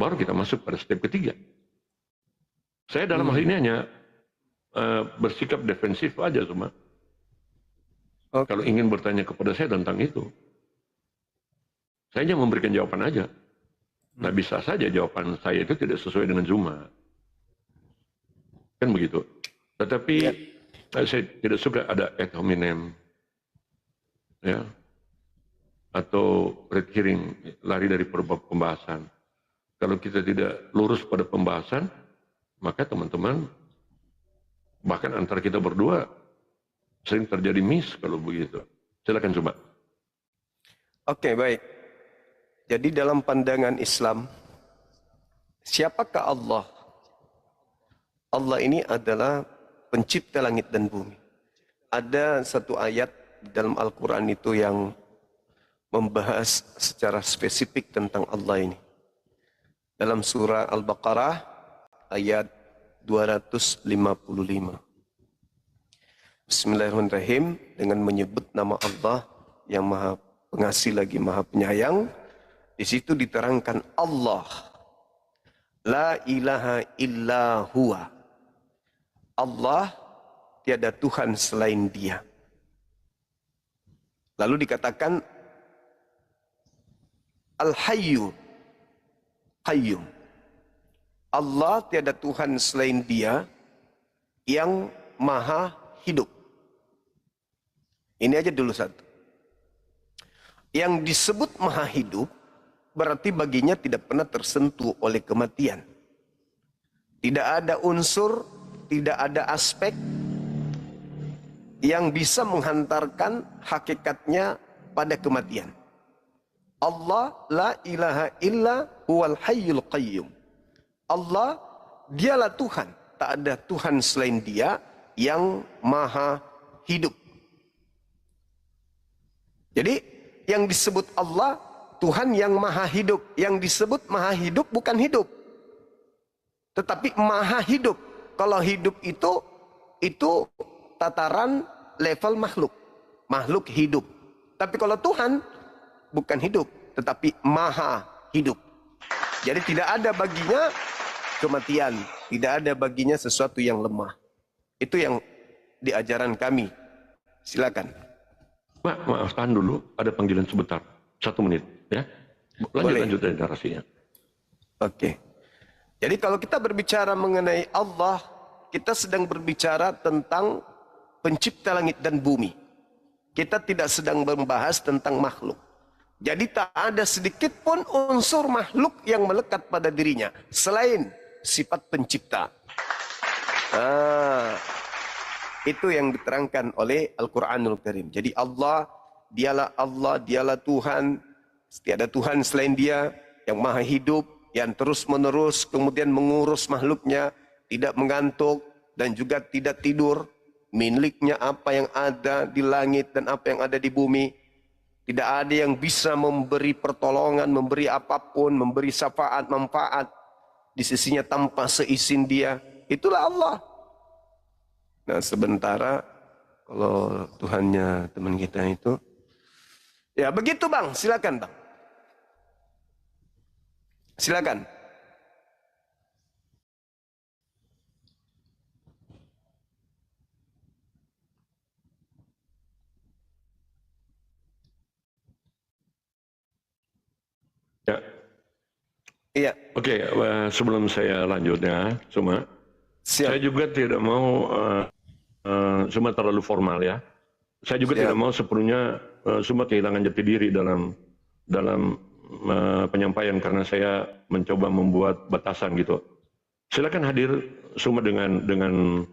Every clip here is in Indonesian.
baru kita masuk pada step ketiga. Saya dalam hal ini hanya bersikap defensif aja cuma. Kalau ingin bertanya kepada saya tentang itu, saya hanya memberikan jawaban aja. Nah, bisa saja jawaban saya itu tidak sesuai dengan Zuma. Kan begitu. Tetapi saya tidak suka ada ad hominem, ya, atau red herring, lari dari pembahasan. Kalau kita tidak lurus pada pembahasan, maka teman-teman, bahkan antara kita berdua, sering terjadi miss kalau begitu. Silakan coba. Oke, baik. Jadi dalam pandangan Islam, siapakah Allah? Allah ini adalah pencipta langit dan bumi. Ada satu ayat dalam Al-Quran itu yang membahas secara spesifik tentang Allah ini. Dalam surah Al-Baqarah ayat 255. Bismillahirrahmanirrahim, dengan menyebut nama Allah yang Maha Pengasih lagi Maha Penyayang. Di situ diterangkan Allah, la ilaha illa huwa. Allah, tiada Tuhan selain Dia. Lalu dikatakan Al-Hayyu Qayyum. Allah, tiada Tuhan selain Dia yang Maha Hidup. Ini aja dulu satu. Yang disebut Maha Hidup berarti baginya tidak pernah tersentuh oleh kematian. Tidak ada unsur, tidak ada aspek yang bisa menghantarkan hakikatnya pada kematian. Allah la ilaha illa huwal hayyul qayyum. Allah, dialah Tuhan. Tak ada Tuhan selain Dia yang Maha Hidup. Jadi yang disebut Allah, Tuhan yang Maha Hidup. Yang disebut Maha Hidup bukan hidup, tetapi Maha Hidup. Kalau hidup itu tataran level makhluk. Makhluk hidup. Tapi kalau Tuhan bukan hidup, tetapi Maha Hidup. Jadi tidak ada baginya kematian. Tidak ada baginya sesuatu yang lemah. Itu yang di ajaran kami. Silakan. Maaf, tahan dulu. Ada panggilan sebentar. 1 menit. Ya. Lanjut dari narasinya. Oke. Jadi kalau kita berbicara mengenai Allah, kita sedang berbicara tentang pencipta langit dan bumi. Kita tidak sedang membahas tentang makhluk. Jadi tak ada sedikit pun unsur makhluk yang melekat pada dirinya selain sifat pencipta. Itu yang diterangkan oleh Al-Quranul Karim. Jadi Allah, dialah Tuhan. Tiada Tuhan selain Dia yang Maha Hidup, yang terus menerus kemudian mengurus makhluknya, tidak mengantuk dan juga tidak tidur. Miliknya apa yang ada di langit dan apa yang ada di bumi. Tidak ada yang bisa memberi pertolongan, memberi apapun, memberi syafaat, manfaat di sisinya tanpa seizin Dia. Itulah Allah. Nah, sementara kalau Tuhannya teman kita itu, ya begitu Bang, silakan Bang. Silakan. Ya. Iya. Oke, sebelum saya lanjut ya, saya juga tidak mau cuma terlalu formal ya. Saya juga tidak mau sepenuhnya semua kehilangan jati diri dalam penyampaian karena saya mencoba membuat batasan gitu. Silakan hadir semua dengan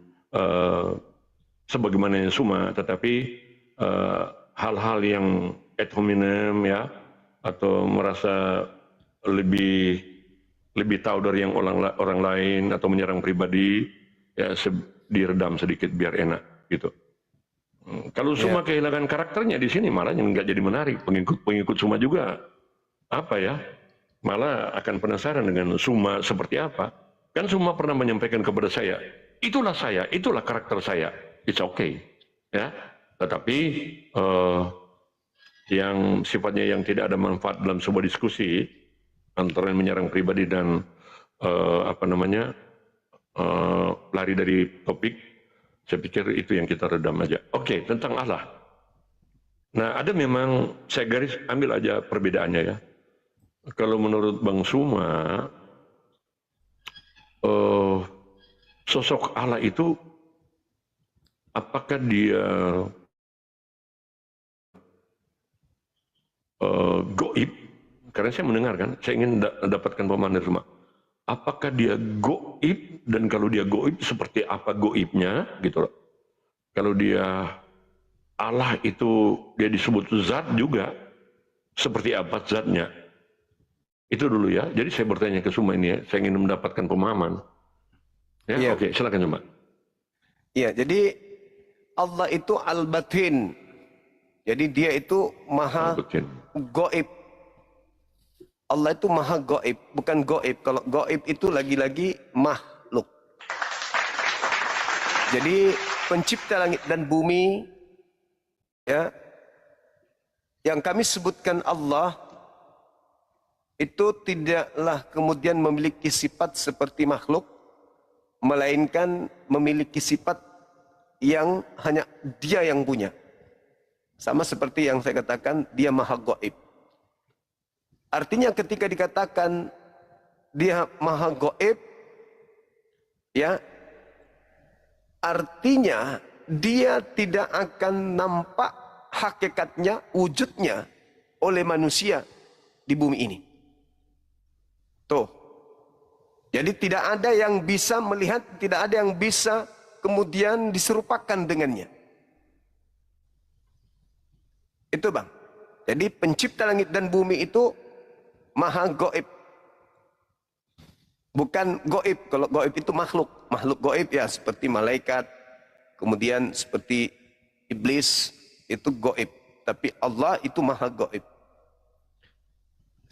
sebagaimana semua, tetapi hal-hal yang ad hominem ya, atau merasa lebih tahu dari yang orang lain atau menyerang pribadi, ya diredam sedikit biar enak gitu. Kalau semua kehilangan karakternya di sini malah nggak jadi menarik. Pengikut semua juga apa ya, malah akan penasaran dengan Suma seperti apa. Kan Suma pernah menyampaikan kepada saya, itulah karakter saya. It's okay, ya. Tetapi yang sifatnya yang tidak ada manfaat dalam sebuah diskusi, antara menyerang pribadi dan lari dari topik, saya pikir itu yang kita redam aja. Oke, tentang Allah. Nah, ada memang, saya garis ambil aja perbedaannya ya. Kalau menurut Bang Suma, sosok Allah itu, apakah dia goib? Karena saya mendengarkan, saya ingin dapatkan pemahaman dari semua. Apakah dia goib, dan kalau dia goib seperti apa goibnya gitu loh. Kalau dia Allah itu dia disebut zat juga, seperti apa zatnya. Itu dulu ya. Jadi saya bertanya ke semua ini ya, saya ingin mendapatkan pemahaman. Ya, Iya. oke, silakan coba. Iya, jadi Allah itu al-batin. Jadi dia itu maha Betul. goib. Allah itu maha goib, bukan goib. Kalau goib itu lagi-lagi makhluk. Jadi pencipta langit dan bumi, ya, yang kami sebutkan Allah itu tidaklah kemudian memiliki sifat seperti makhluk, melainkan memiliki sifat yang hanya dia yang punya. Sama seperti yang saya katakan, dia maha goib. Artinya ketika dikatakan dia maha goib, ya, artinya dia tidak akan nampak hakikatnya, wujudnya oleh manusia di bumi ini. Tuh. Jadi tidak ada yang bisa melihat, tidak ada yang bisa kemudian diserupakan dengannya. Itu Bang. Jadi pencipta langit dan bumi itu maha goib. Bukan goib. Kalau goib itu makhluk. Makhluk goib ya seperti malaikat. Kemudian seperti iblis. Itu goib. Tapi Allah itu maha goib.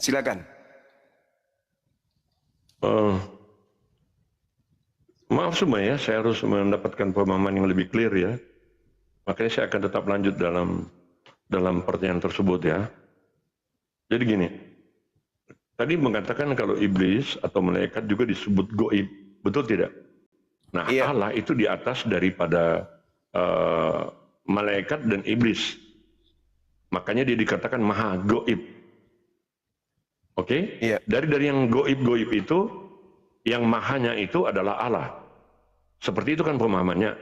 Silakan. Maaf semua ya, saya harus mendapatkan pemahaman yang lebih clear ya. Makanya saya akan tetap lanjut dalam pertanyaan tersebut ya. Jadi gini, tadi mengatakan kalau iblis atau malaikat juga disebut goib, betul tidak? Nah, Iya. Allah itu di atas daripada malaikat dan iblis. Makanya dia dikatakan maha goib. Oke? Iya. Dari yang goib-goib itu, yang mahanya itu adalah Allah. Seperti itu kan pemahamannya.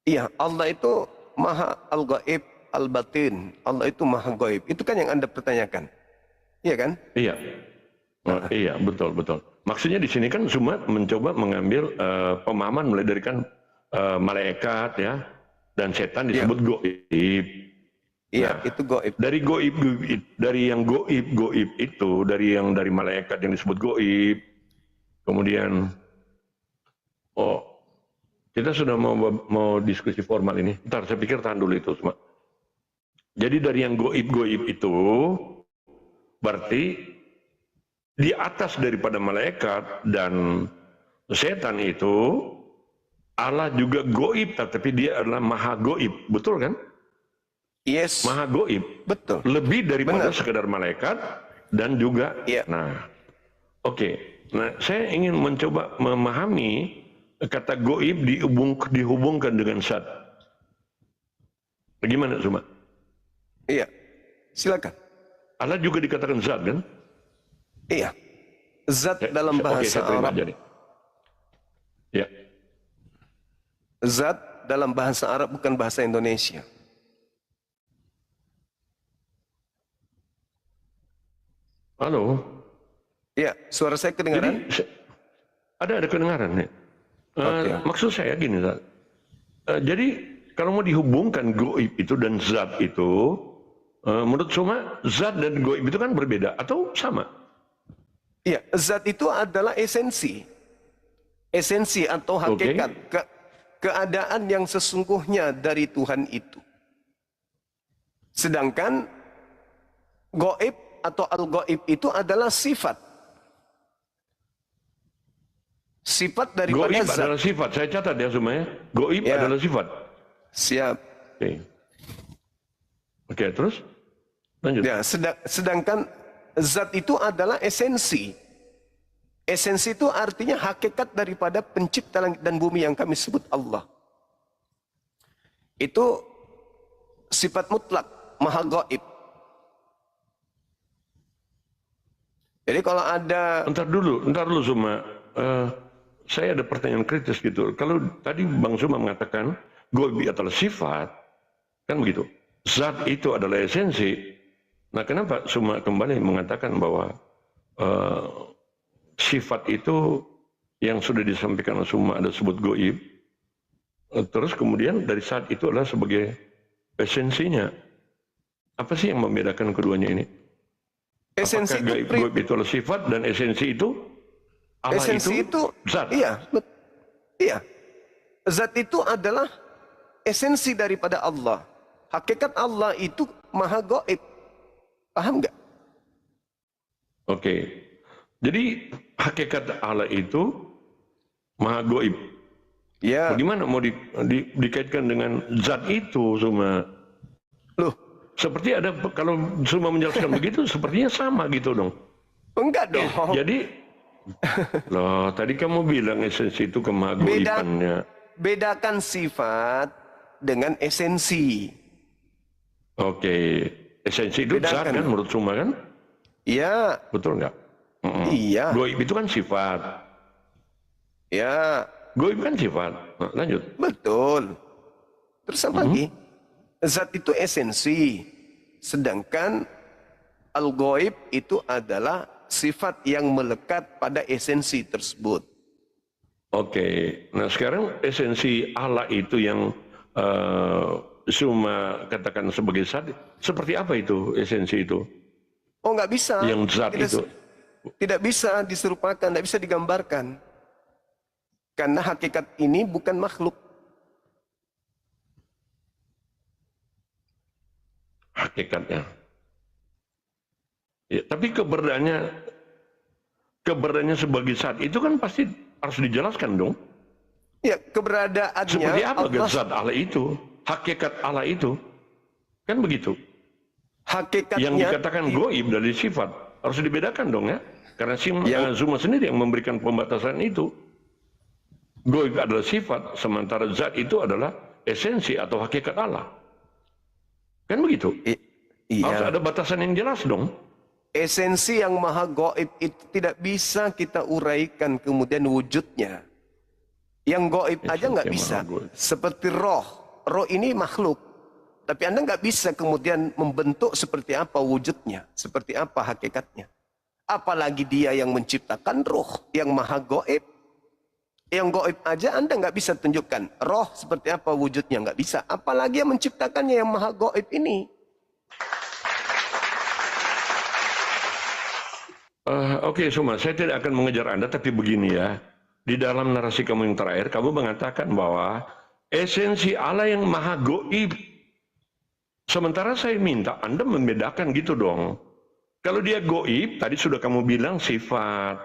Iya, Allah itu maha al-gaib, al-batin. Allah itu maha gaib. Itu kan yang Anda pertanyakan. Iya kan? Iya. Iya, betul. Maksudnya di sini kan semua mencoba mengambil pemahaman mulai dari kan malaikat ya dan setan disebut goib. Iya, Nah, itu gaib. dari yang goib itu, dari malaikat yang disebut goib, kemudian kita sudah mau diskusi formal ini. Ntar saya pikir tahan dulu itu semua. Jadi dari yang goib itu berarti di atas daripada malaikat dan setan itu Allah juga goib, tapi dia adalah maha goib, betul kan? Yes. Maha goib. Betul. Lebih daripada Benar. sekedar malaikat dan juga. Iya. Nah, oke. Nah, saya ingin mencoba memahami kata goib dihubungkan dengan zat. Bagaimana, Suma? Iya. Silakan. Allah juga dikatakan zat kan? Iya. Zat dalam bahasa saya terima Arab. aja nih. Ya. Zat dalam bahasa Arab bukan bahasa Indonesia. Halo. Iya, suara saya kedengaran? Jadi, ada kedengaran nih. Oke. Maksud saya gini, Zat. Jadi kalau mau dihubungkan goib itu dan zat itu, menurut Suma zat dan goib itu kan berbeda atau sama? Iya, zat itu adalah esensi. Esensi atau hakikat. Keadaan yang sesungguhnya dari Tuhan itu. Sedangkan goib atau al-goib itu adalah sifat. Sifat daripada Goib zat. adalah sifat. Saya catat ya semuanya. Goib Ya. adalah sifat. Siap. Oke, terus lanjut. Ya, sedangkan Zat itu adalah esensi. Esensi itu artinya hakikat daripada pencipta langit dan bumi yang kami sebut Allah. Itu sifat mutlak, maha gaib. Jadi kalau ada... Ntar dulu Suma. Saya ada pertanyaan kritis gitu. Kalau tadi Bang Suma mengatakan gaib adalah sifat, kan begitu. Zat itu adalah esensi. Nah, kenapa Suma kembali mengatakan bahwa sifat itu yang sudah disampaikan Suma ada sebut gaib, terus kemudian dari saat itu adalah sebagai esensinya. Apa sih yang membedakan keduanya ini? Esensi apakah gaib itu adalah sifat dan esensi itu Allah esensi itu zat? Iya. Zat itu adalah esensi daripada Allah. Hakikat Allah itu maha gaib. Paham nggak? Oke. Jadi hakikat Allah itu maha gaib. Ya. Bagaimana mau dikaitkan dengan zat itu, Suma? Loh, seperti ada, kalau Suma menjelaskan begitu, sepertinya sama gitu dong. Enggak dong. Jadi, loh, tadi kamu bilang esensi itu kemahagaibannya. Bedakan sifat dengan esensi. Oke, esensi itu zat kan menurut Suma kan? Iya. Betul nggak? Iya. Gaib itu kan sifat. Ya. Gaib kan sifat. Nah, lanjut. Betul. Terus apa lagi? Zat itu esensi. Sedangkan al-gaib itu adalah sifat yang melekat pada esensi tersebut. Oke. Nah sekarang esensi Allah itu yang Suma katakan sebagai zat, seperti apa itu esensi itu? Oh, nggak bisa. Yang zat itu? Tidak bisa diserupakan, tidak bisa digambarkan. Karena hakikat ini bukan makhluk. Hakikatnya. Ya, tapi keberadaannya sebagai zat itu kan pasti harus dijelaskan dong. Ya, keberadaannya seperti apa Allah, zat Allah itu, hakikat Allah itu, kan begitu. Hakikatnya yang dikatakan gaib dari sifat harus dibedakan dong ya, karena Suma sendiri yang memberikan pembatasan itu. Gaib adalah sifat, sementara zat itu adalah esensi atau hakikat Allah. Kan begitu? Iya. Harus ada batasan yang jelas dong. Esensi yang maha gaib itu tidak bisa kita uraikan kemudian wujudnya. Yang gaib aja nggak bisa. Seperti roh. Roh ini makhluk. Tapi Anda nggak bisa kemudian membentuk seperti apa wujudnya. Seperti apa hakikatnya. Apalagi dia yang menciptakan roh. Yang maha gaib. Yang gaib aja Anda nggak bisa tunjukkan. Roh seperti apa wujudnya, nggak bisa. Apalagi yang menciptakannya yang maha gaib ini. Oke, Suma, saya tidak akan mengejar Anda, tapi begini ya. Di dalam narasi kamu yang terakhir, kamu mengatakan bahwa esensi Allah yang maha gaib. Sementara saya minta Anda membedakan gitu dong. Kalau dia gaib, tadi sudah kamu bilang sifat.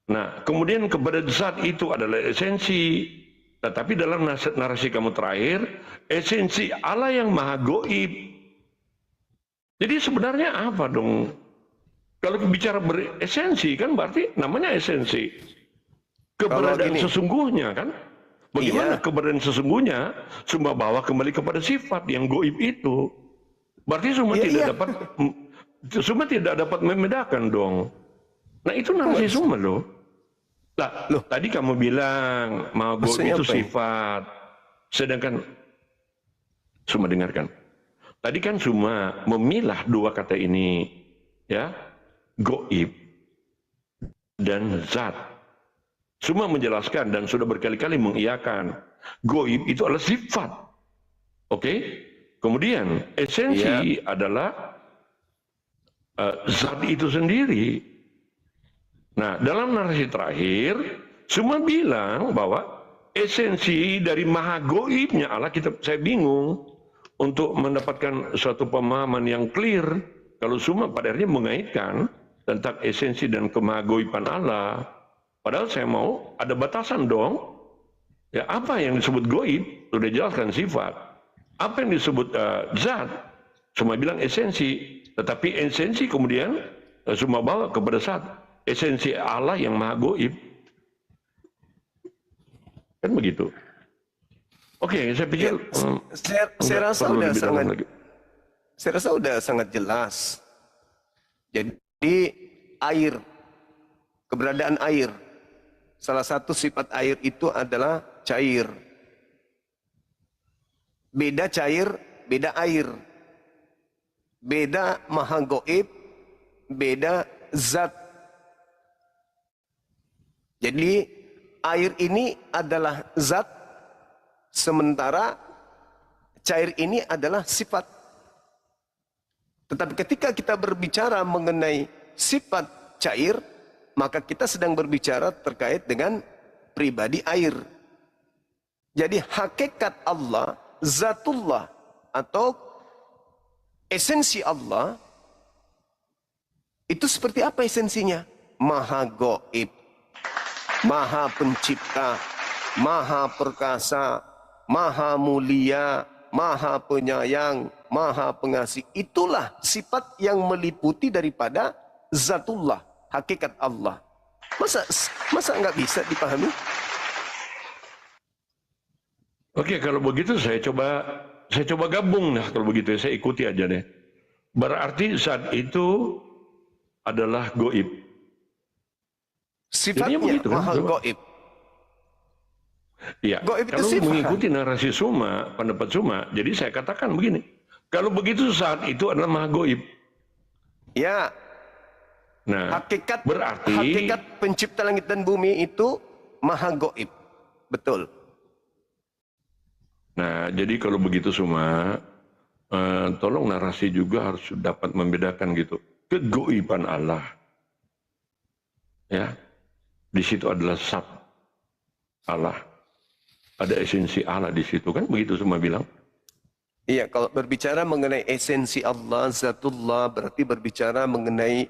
Nah, kemudian kepada zat itu adalah esensi. Tetapi dalam narasi kamu terakhir, esensi Allah yang maha gaib. Jadi sebenarnya apa dong? Kalau bicara beresensi kan berarti namanya esensi. Keberadaan sesungguhnya kan? Bagaimana keberadaan sesungguhnya? Cuma bawa kembali kepada sifat yang gaib itu. Berarti Suma tidak dapat membedakan dong. Nah itu narasi Suma loh. Lah, tadi kamu bilang mau gaib itu sifat. Sedangkan Suma dengarkan. Tadi kan Suma memilah dua kata ini, ya, gaib dan zat. Suma menjelaskan dan sudah berkali-kali mengiyakan gaib itu adalah sifat. Oke? Kemudian esensi adalah zat itu sendiri. Nah, dalam narasi terakhir, Suma bilang bahwa esensi dari maha gaibnya Allah, saya bingung untuk mendapatkan suatu pemahaman yang clear. Kalau Suma pada akhirnya mengaitkan tentang esensi dan kemahagaiban Allah, padahal saya mau ada batasan dong. Ya, apa yang disebut gaib sudah jelaskan sifat. Apa yang disebut zat, Suma bilang esensi. Tetapi esensi kemudian Semua bawa kepada zat. Esensi Allah yang maha goib. Kan begitu. Oke, saya pikir Saya rasa perlu udah lebih dalam sangat lagi. saya rasa udah sangat jelas. Jadi air, keberadaan air, salah satu sifat air itu adalah cair. Beda cair, beda air. Beda maha goib, beda zat. Jadi air ini adalah zat, sementara cair ini adalah sifat. Tetapi ketika kita berbicara mengenai sifat cair, maka kita sedang berbicara terkait dengan pribadi air. Jadi hakikat Allah, zatullah atau esensi Allah, itu seperti apa esensinya? Maha goib, maha pencipta, maha perkasa, maha mulia, maha penyayang, maha pengasih. Itulah sifat yang meliputi daripada zatullah, hakikat Allah. Masa nggak bisa dipahami? Oke, kalau begitu saya coba gabung nah kalau begitu saya ikuti aja deh. Berarti zat itu adalah goib. Sifatnya begitu, kan? maha goib. Iya, Goib itu kalau sifat. mengikuti narasi Suma, pendapat Suma, jadi saya katakan begini, kalau begitu saat itu adalah maha goib. Ya, Nah, berarti hakikat pencipta langit dan bumi itu maha goib. Betul. Nah, jadi kalau begitu Suma, tolong narasi juga harus dapat membedakan gitu. Kegoiban Allah. Ya, di situ adalah zat Allah. Ada esensi Allah di situ, kan begitu Suma bilang. Iya, kalau berbicara mengenai esensi Allah, zatullah, berarti berbicara mengenai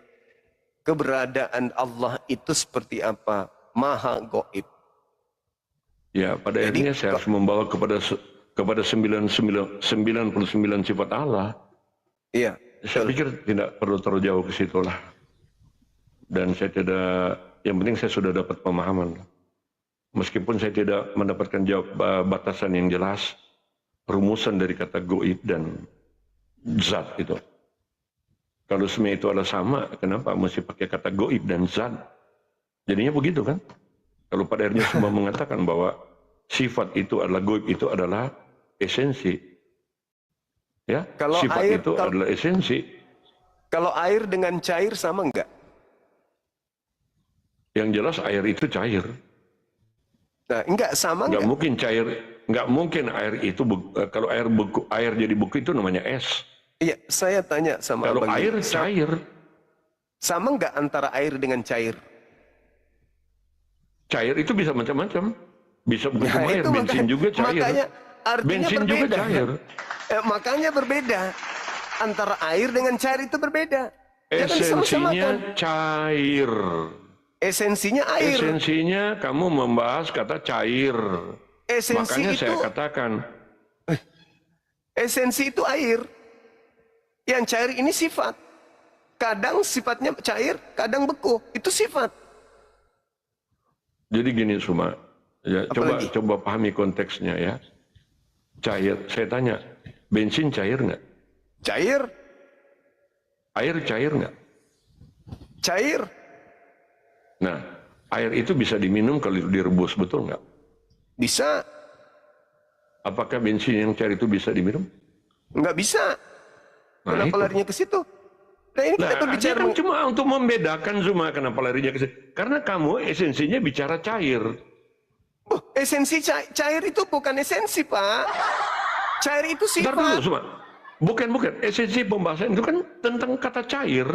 keberadaan Allah itu seperti apa? Maha goib. Ya, pada akhirnya saya harus membawa kepada 99 sifat Allah. Iya. Saya pikir tidak perlu terlalu jauh ke situ lah. Dan saya tidak, yang penting saya sudah dapat pemahaman. Meskipun saya tidak mendapatkan batasan yang jelas, rumusan dari kata goib dan zat itu. Kalau semua itu adalah sama, kenapa mesti pakai kata goib dan zat? Jadinya begitu kan? Kalau pada akhirnya semua mengatakan bahwa sifat itu adalah goib, itu adalah esensi. Ya, Kalau sifat air, itu adalah esensi. Kalau air dengan cair sama enggak? Yang jelas air itu cair. Nah, enggak sama Enggak enggak? mungkin cair, enggak mungkin air itu kalau air beku, air jadi beku itu namanya es. Iya, saya tanya sama Kalau Abang air ini, cair, sama enggak antara air dengan cair? cair itu bisa macam-macam. Bisa bukan cuma air, itu bensin juga cair. Makanya artinya Bensin berbeda. juga cair. Makanya berbeda. Antara air dengan cair itu berbeda. Jangan disama-samakan. Esensinya cair. Esensinya air. Esensinya kamu membahas kata cair. Esensi Makanya itu, saya katakan. esensi itu air. Yang cair ini sifat. Kadang sifatnya cair, kadang beku. Itu sifat. Jadi gini Suma, ya, Apalagi? coba pahami konteksnya ya. Cair, saya tanya, bensin cair nggak? Cair. Air cair nggak? Cair. Nah, air itu bisa diminum kalau direbus, betul nggak? Bisa. Apakah bensin yang cair itu bisa diminum? Nggak bisa. Nah, Kenapa itu. larinya ke situ? Nah, ini kita Nah, dia berbicara kan cuma untuk membedakan Zuma kenapa larinya ke situ. Karena kamu esensinya bicara cair. Esensi cair itu bukan esensi, Pak. Cair itu Bentar dulu sifat. Zuma. Bukan. Esensi pembahasan itu kan tentang kata cair.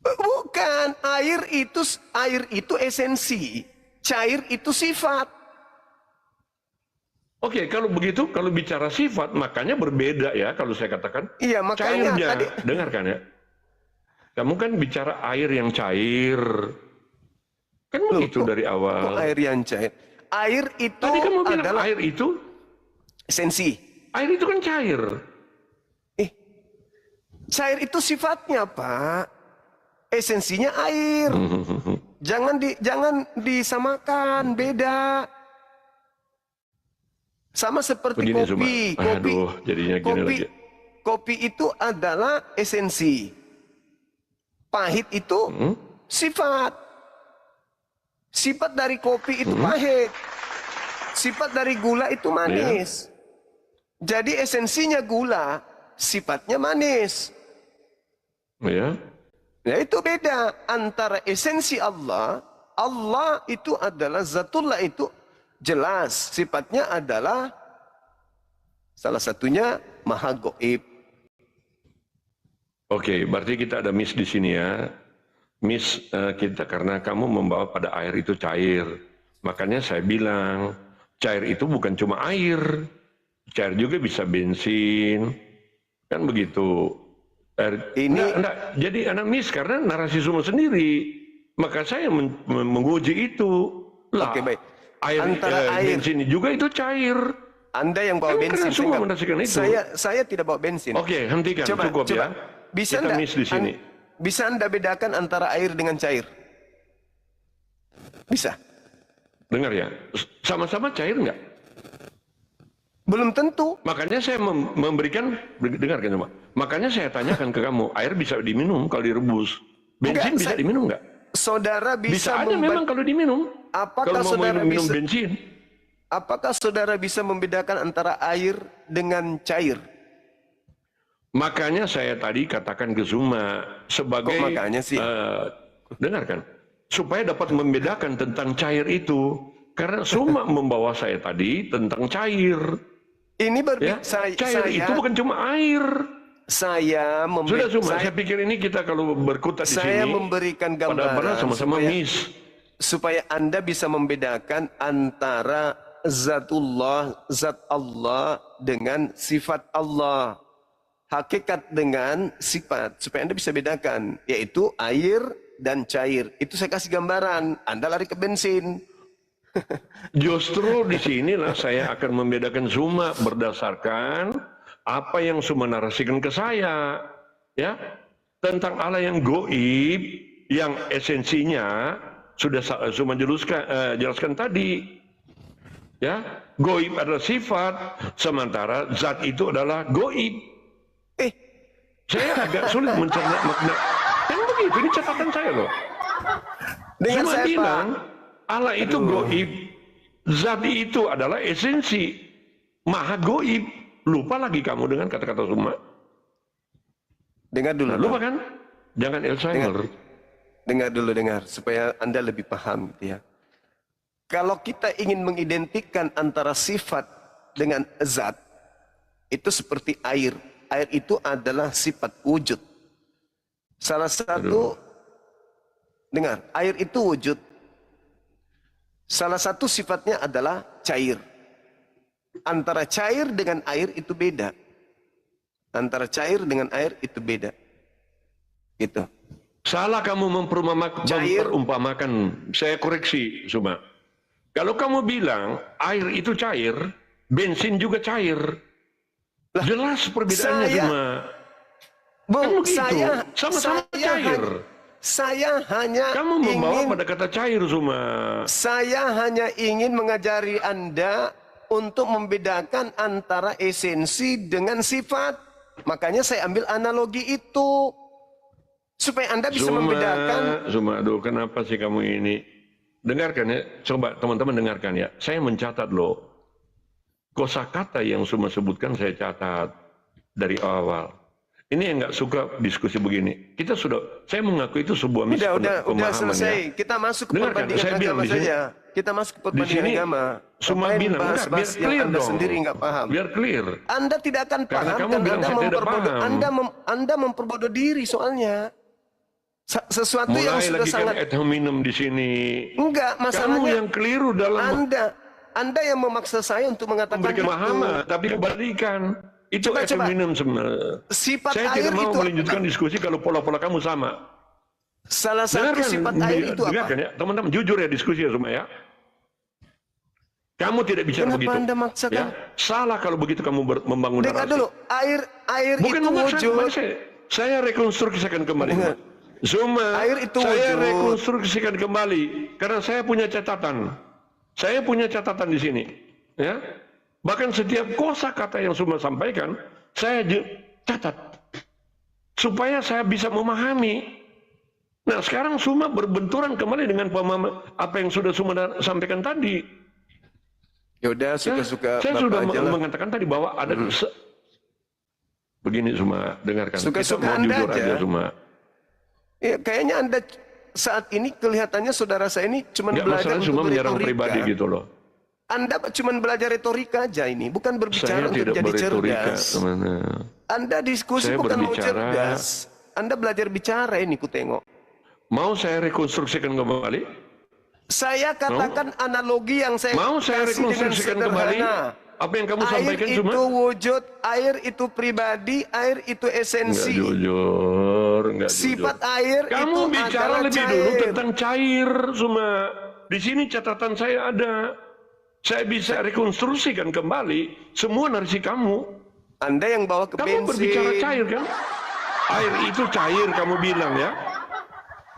Bukan. Air itu esensi. Cair itu sifat. Oke, kalau begitu, kalau bicara sifat, makanya berbeda ya kalau saya katakan. Iya, makanya Cairnya, tadi dengarkan ya. Kamu kan bicara air yang cair. Kan begitu dari kok awal. air yang cair. Air itu Tadi kamu bilang adalah air itu, esensi. air itu kan cair. Cair itu sifatnya, Pak. esensinya air. Jangan disamakan, beda. Sama seperti Begini, kopi. Zuma. Aduh, jadinya gini lagi. Kopi itu adalah esensi. Pahit itu sifat. Sifat dari kopi itu pahit. Sifat dari gula itu manis. Jadi esensinya gula, sifatnya manis. Ya. Ya itu beda antara esensi Allah. Allah itu adalah zatullah, itu jelas sifatnya adalah salah satunya maha gaib. Oke, berarti kita ada miss di sini ya. Miss kita karena kamu membawa pada air itu cair. Makanya saya bilang, cair itu bukan cuma air. Cair juga bisa bensin. Kan begitu. Enggak. Jadi anak miss karena narasi Zuma sendiri. Maka saya menguji itu. Lah, Oke, baik. Air bensin juga itu cair. Anda yang bawa bensin, saya tidak bawa bensin. Oke, hentikan, cukup ya. Bisa kita miss di sini. Bisa Anda bedakan antara air dengan cair? Bisa. Dengar ya, sama-sama cair nggak? Belum tentu. Makanya saya memberikan, dengarkan coba. Makanya saya tanyakan ke kamu, air bisa diminum kalau direbus. Bensin bisa diminum nggak? Saudara bisa aja memang kalau diminum. Apakah kalau saudara mau minum bisa bensin? Apakah saudara bisa membedakan antara air dengan cair? Makanya saya tadi katakan ke Zuma sebagai dengarkan, supaya dapat membedakan tentang cair itu, karena Zuma membawa saya tadi tentang cair. Ini cair itu bukan cuma air. Sudah Zuma, saya pikir ini kita kalau berkutat di sini. Saya memberikan gambaran sama-sama miss. Supaya Anda bisa membedakan antara zatullah, zat Allah dengan sifat Allah. Hakikat dengan sifat, supaya Anda bisa bedakan, yaitu air dan cair. Itu saya kasih gambaran, Anda lari ke bensin. Justru di sinilah saya akan membedakan Zuma berdasarkan apa yang Zuma narasikan ke saya, ya, tentang Allah yang goib, yang esensinya sudah Zuma jelaskan tadi, ya, goib adalah sifat, sementara zat itu adalah goib. Saya agak sulit mencerna makna. Kan begitu, ini catatan saya loh. Dengan Zuma bilang Allah itu goib, zat itu adalah esensi, maha goib. Lupa lagi kamu dengan kata-kata Zuma. Dengar dulu. Lupa kan? Jangan Alzheimer. Dengar supaya Anda lebih paham, ya. Kalau kita ingin mengidentikan antara sifat dengan zat, itu seperti air. Air itu adalah sifat wujud. Salah satu, dengar, air itu wujud. Salah satu sifatnya adalah cair. Antara cair dengan air itu beda. Antara cair dengan air itu beda. Gitu. Salah kamu memperumpamakan. Saya koreksi, Zuma. Kalau kamu bilang air itu cair, bensin juga cair. Jelas perbedaannya, Zuma. Bung, kan sama-sama cair. Saya hanya kamu membawa pada kata cair, Zuma. Saya hanya ingin mengajari Anda untuk membedakan antara esensi dengan sifat. Makanya saya ambil analogi itu. Supaya Anda bisa membedakan. Zuma, aduh, kenapa sih kamu ini? Dengarkan ya, coba teman-teman dengarkan ya. Saya mencatat loh. Kosakata yang Zuma sebutkan saya catat dari awal. Ini yang nggak suka diskusi begini. Saya mengaku itu sebuah udah selesai. Ya. Kita masuk ke perbandingan agama saja. Kita masuk ke perbandingan agama. Semua bilang, biar clear Anda dong. Sendiri nggak paham. Biar clear. Anda tidak akan paham karena Anda memperbodoh diri soalnya. Sesuatu yang sudah sangat. Mulai lagi kan ad hominem di sini. Enggak, masalahnya. Kamu yang keliru dalam. Anda yang memaksa saya untuk mengatakan itu. Tapi kembalikan. Itu ad hominem sebenarnya. Saya tidak mau melanjutkan diskusi kalau pola-pola kamu sama. Salah satu sifat air itu apa? Ya, teman-teman, jujur ya diskusi ya semua ya. Kamu tidak bicara Kenapa begitu. Anda maksakan? Ya, salah kalau begitu kamu membangun narasi. Dengar dulu, air bukan itu wujud. Saya rekonstruksikan kembali. Zuma, Air itu saya wujud. rekonstruksikan kembali karena saya punya catatan. Saya punya catatan di sini, ya. Bahkan setiap kosakata yang Zuma sampaikan, saya catat supaya saya bisa memahami. Nah, sekarang Zuma berbenturan kembali dengan pemahaman apa yang sudah Zuma sampaikan tadi. Yaudah, suka-suka Saya Bapak sudah aja lah. mengatakan tadi bahwa ada begini, Zuma, dengarkan. Suka-suka Kita mau Anda jujur aja. aja, Zuma. Ya, kayaknya Anda saat ini kelihatannya saudara saya ini cuma Nggak belajar masalah, untuk Zuma menyerang berretorika. pribadi gitu loh. Anda cuma belajar retorika aja ini, bukan berbicara Saya untuk tidak jadi berretorika, cerdas. teman. Anda diskusi Saya bukan mau berbicara. cerdas. Anda belajar bicara ini, ku tengok. Mau saya rekonstruksikan kembali? Saya katakan analogi yang saya Mau saya kasih dengan rekonstruksikan kembali? sederhana. Apa yang kamu Air sampaikan, itu Zuma? wujud, air itu pribadi, air itu Enggak esensi. jujur, enggak Sifat jujur. air Kamu itu bicara adalah lebih cair. dulu tentang cair, Zuma. Di sini catatan saya ada. Saya bisa rekonstruksikan kembali semua narasi kamu. Anda yang bawa ke Kamu bensin. berbicara cair kan? Air itu cair, kamu bilang ya.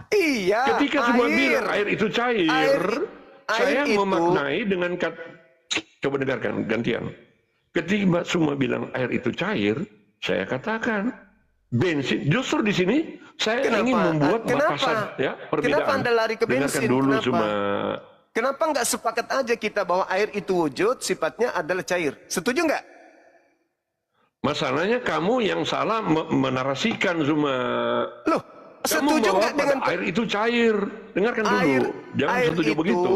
Iya. Ketika semua bilang air itu cair, saya air itu- memaknai dengan kata, coba dengarkan gantian. Ketika semua bilang air itu cair, saya katakan bensin. Justru di sini saya ingin membuat batasan, ya, perbedaan. Kenapa Anda lari ke Dengarkan bensin? dulu, Kenapa? Zuma. Kenapa nggak sepakat aja kita bahwa air itu wujud, sifatnya adalah cair? Setuju nggak? Masalahnya kamu yang salah menarasikan, Zuma. Loh, Kamu setuju bawa nggak dengan air itu cair? Dengarkan dulu. Jangan air setuju itu, begitu.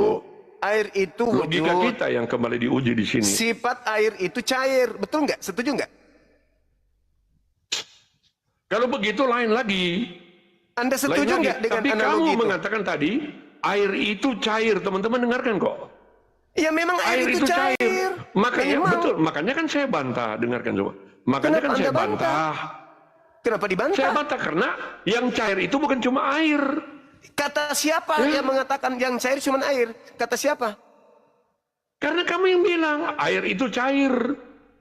Air itu Logika wujud. kita yang kembali diuji di sini. Sifat air itu cair, betul nggak? Setuju nggak? Kalau begitu lain lagi. Anda Lain setuju lagi. nggak dengan Tapi analogi kamu itu? mengatakan tadi air itu cair. Teman-teman dengarkan kok. Ya memang air itu cair. Makanya Memang. betul. Makanya kan saya bantah. Dengarkan coba. Makanya Kenapa kan saya Anda bantah? bantah. Kenapa dibantah? Saya bantah karena yang cair itu bukan cuma air. Kata siapa yang mengatakan yang cair cuma air? Kata siapa? Karena kamu yang bilang air itu cair.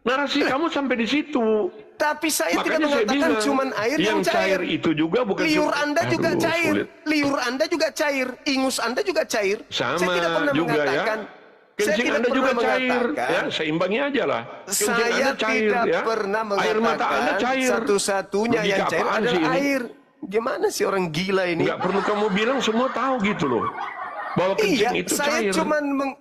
Narasi kamu sampai di situ. Tapi saya tidak Makanya saya mengatakan bilang cuma air yang cair. itu juga bukan Liur cuma- Anda juga Aduh, cair. sulit. Liur Anda juga cair. Ingus Anda juga cair. Sama saya tidak pernah juga mengatakan. ya. Kencing Anda juga cair, ya, seimbangi aja lah. Kencing Saya Anda cair, tidak ya. pernah Air mata Anda mengatakan cair. satu-satunya Logika yang cair apaan adalah sih ini? air. Gimana sih orang gila ini? Nggak perlu kamu bilang, semua tahu gitu loh. Bahwa kencing Iya, itu saya cair.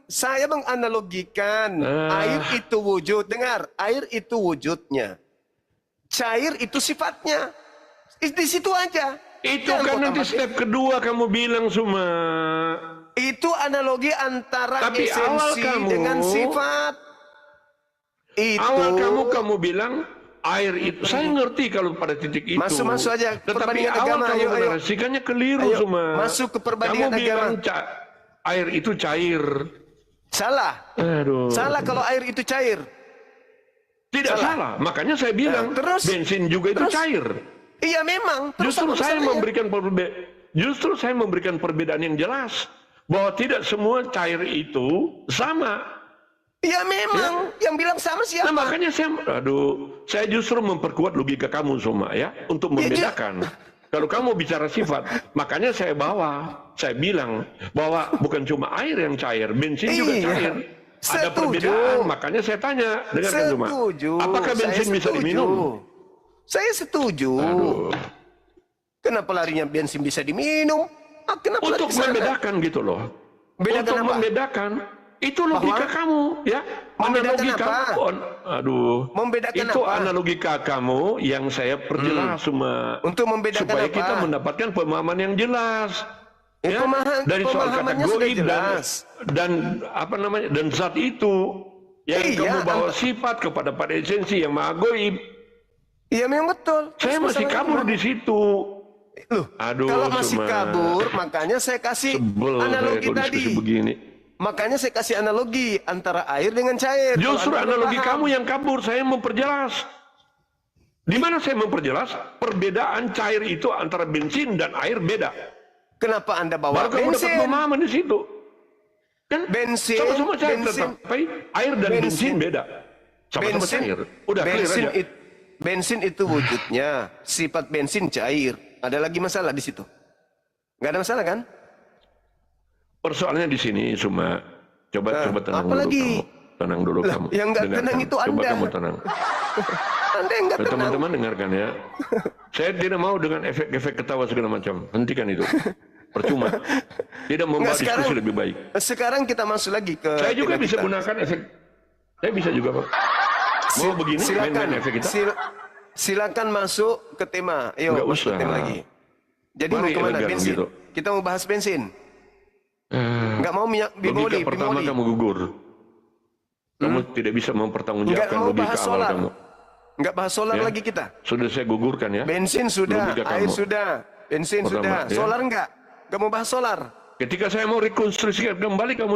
saya menganalogikan Ah. air itu wujud. Dengar, air itu wujudnya. Cair itu sifatnya. Di situ aja. Itu Jangan kan kau nanti tambah. step kedua kamu bilang semua. Itu analogi antara Tapi awal esensi kamu- dengan sifat. Itu Awal kamu bilang air itu. Saya ngerti kalau pada titik itu. Masuk aja, Tetapi perbandingan awal agama, kamu ayo. menarasikannya keliru Ayo, semua. masuk ke perbandingan kamu bilang agama. air itu cair. salah. Aduh. Salah kalau air itu cair. Tidak salah. Makanya saya bilang terus? bensin juga itu Terus? cair. Iya memang. Terus Justru apa saya masalahnya? memberikan perbedaan yang jelas bahwa tidak semua cair itu sama. Iya memang. Yang bilang sama siapa? Nah makanya saya justru memperkuat logika kamu semua ya untuk membedakan. Kalau kamu bicara sifat, makanya saya bilang bahwa bukan cuma air yang cair, bensin juga Iya. cair. Ada Setuju. perbedaan, makanya saya tanya, dengarkan cuma, Setuju. apakah bensin Saya bisa setuju. diminum? Saya setuju. Aduh. Kenapa larinya bensin bisa diminum? Kenapa lari Untuk ke sana? membedakan gitu loh. Bedakan Untuk apa? membedakan. Itu logika kamu, ya. Membedakan Analogi apa? kamu. Membedakan itu apa? analogika kamu yang saya perjelas semua. Untuk membedakan supaya apa? kita mendapatkan pemahaman yang jelas. Ya, Dari soal kata pemahamannya sudah goib jelas. dan zat itu yang Iya, kamu bawa sifat kepada pada esensi yang maha goib. Iya memang betul. Saya Terus masih masalahnya kabur gimana? di situ. Loh, Aduh, kalau masih cuma kabur, makanya saya kasih sebel saya analogi kalau tadi. diskusi begini. Makanya saya kasih analogi antara air dengan cair. Justru Kalau Anda analogi paham. kamu yang kabur, saya memperjelas. Di mana saya memperjelas perbedaan cair itu antara bensin dan air beda. Kenapa Anda bawa Baru kamu dapat bensin? pemahaman di situ. Kan Bensin, sama-sama cair, bensin. tetapi air dan bensin beda. Sama-sama cair. Udah clear aja. Bensin itu wujudnya, sifat bensin cair. Ada lagi masalah di situ? Nggak ada masalah kan? Persoalannya di sini cuma coba tenang dulu apalagi? kamu. Tenang dulu Lah, kamu. yang nggak Dengarkan. tenang itu Coba Anda. kamu tenang. Anda yang nggak tenang. Teman-teman dengarkan ya. Saya tidak mau dengan efek-efek ketawa segala macam. Hentikan itu. Percuma. Tidak membawa diskusi lebih baik. Sekarang kita masuk lagi ke Saya juga tema bisa kita. gunakan efek. Saya bisa juga, Pak. Mau begini main-main efek kita? Silakan masuk ke tema. Ayo Nggak masuk usah. ke tema lagi. Jadi Mari mau kemana? elegan Bensin. gitu. Kita mau bahas bensin. Nggak mau minyak bimoli. Logika pertama kamu gugur. Kamu tidak bisa mempertanggungjawabkan Nggak mau logika bahas awal solar. kamu. Nggak bahas solar Ya. lagi kita. Sudah saya gugurkan ya. Bensin sudah, Logika air kamu. sudah, bensin Pertama, sudah. ya. Solar nggak? Nggak mau bahas solar. Ketika saya mau rekonstruksikan kembali, kamu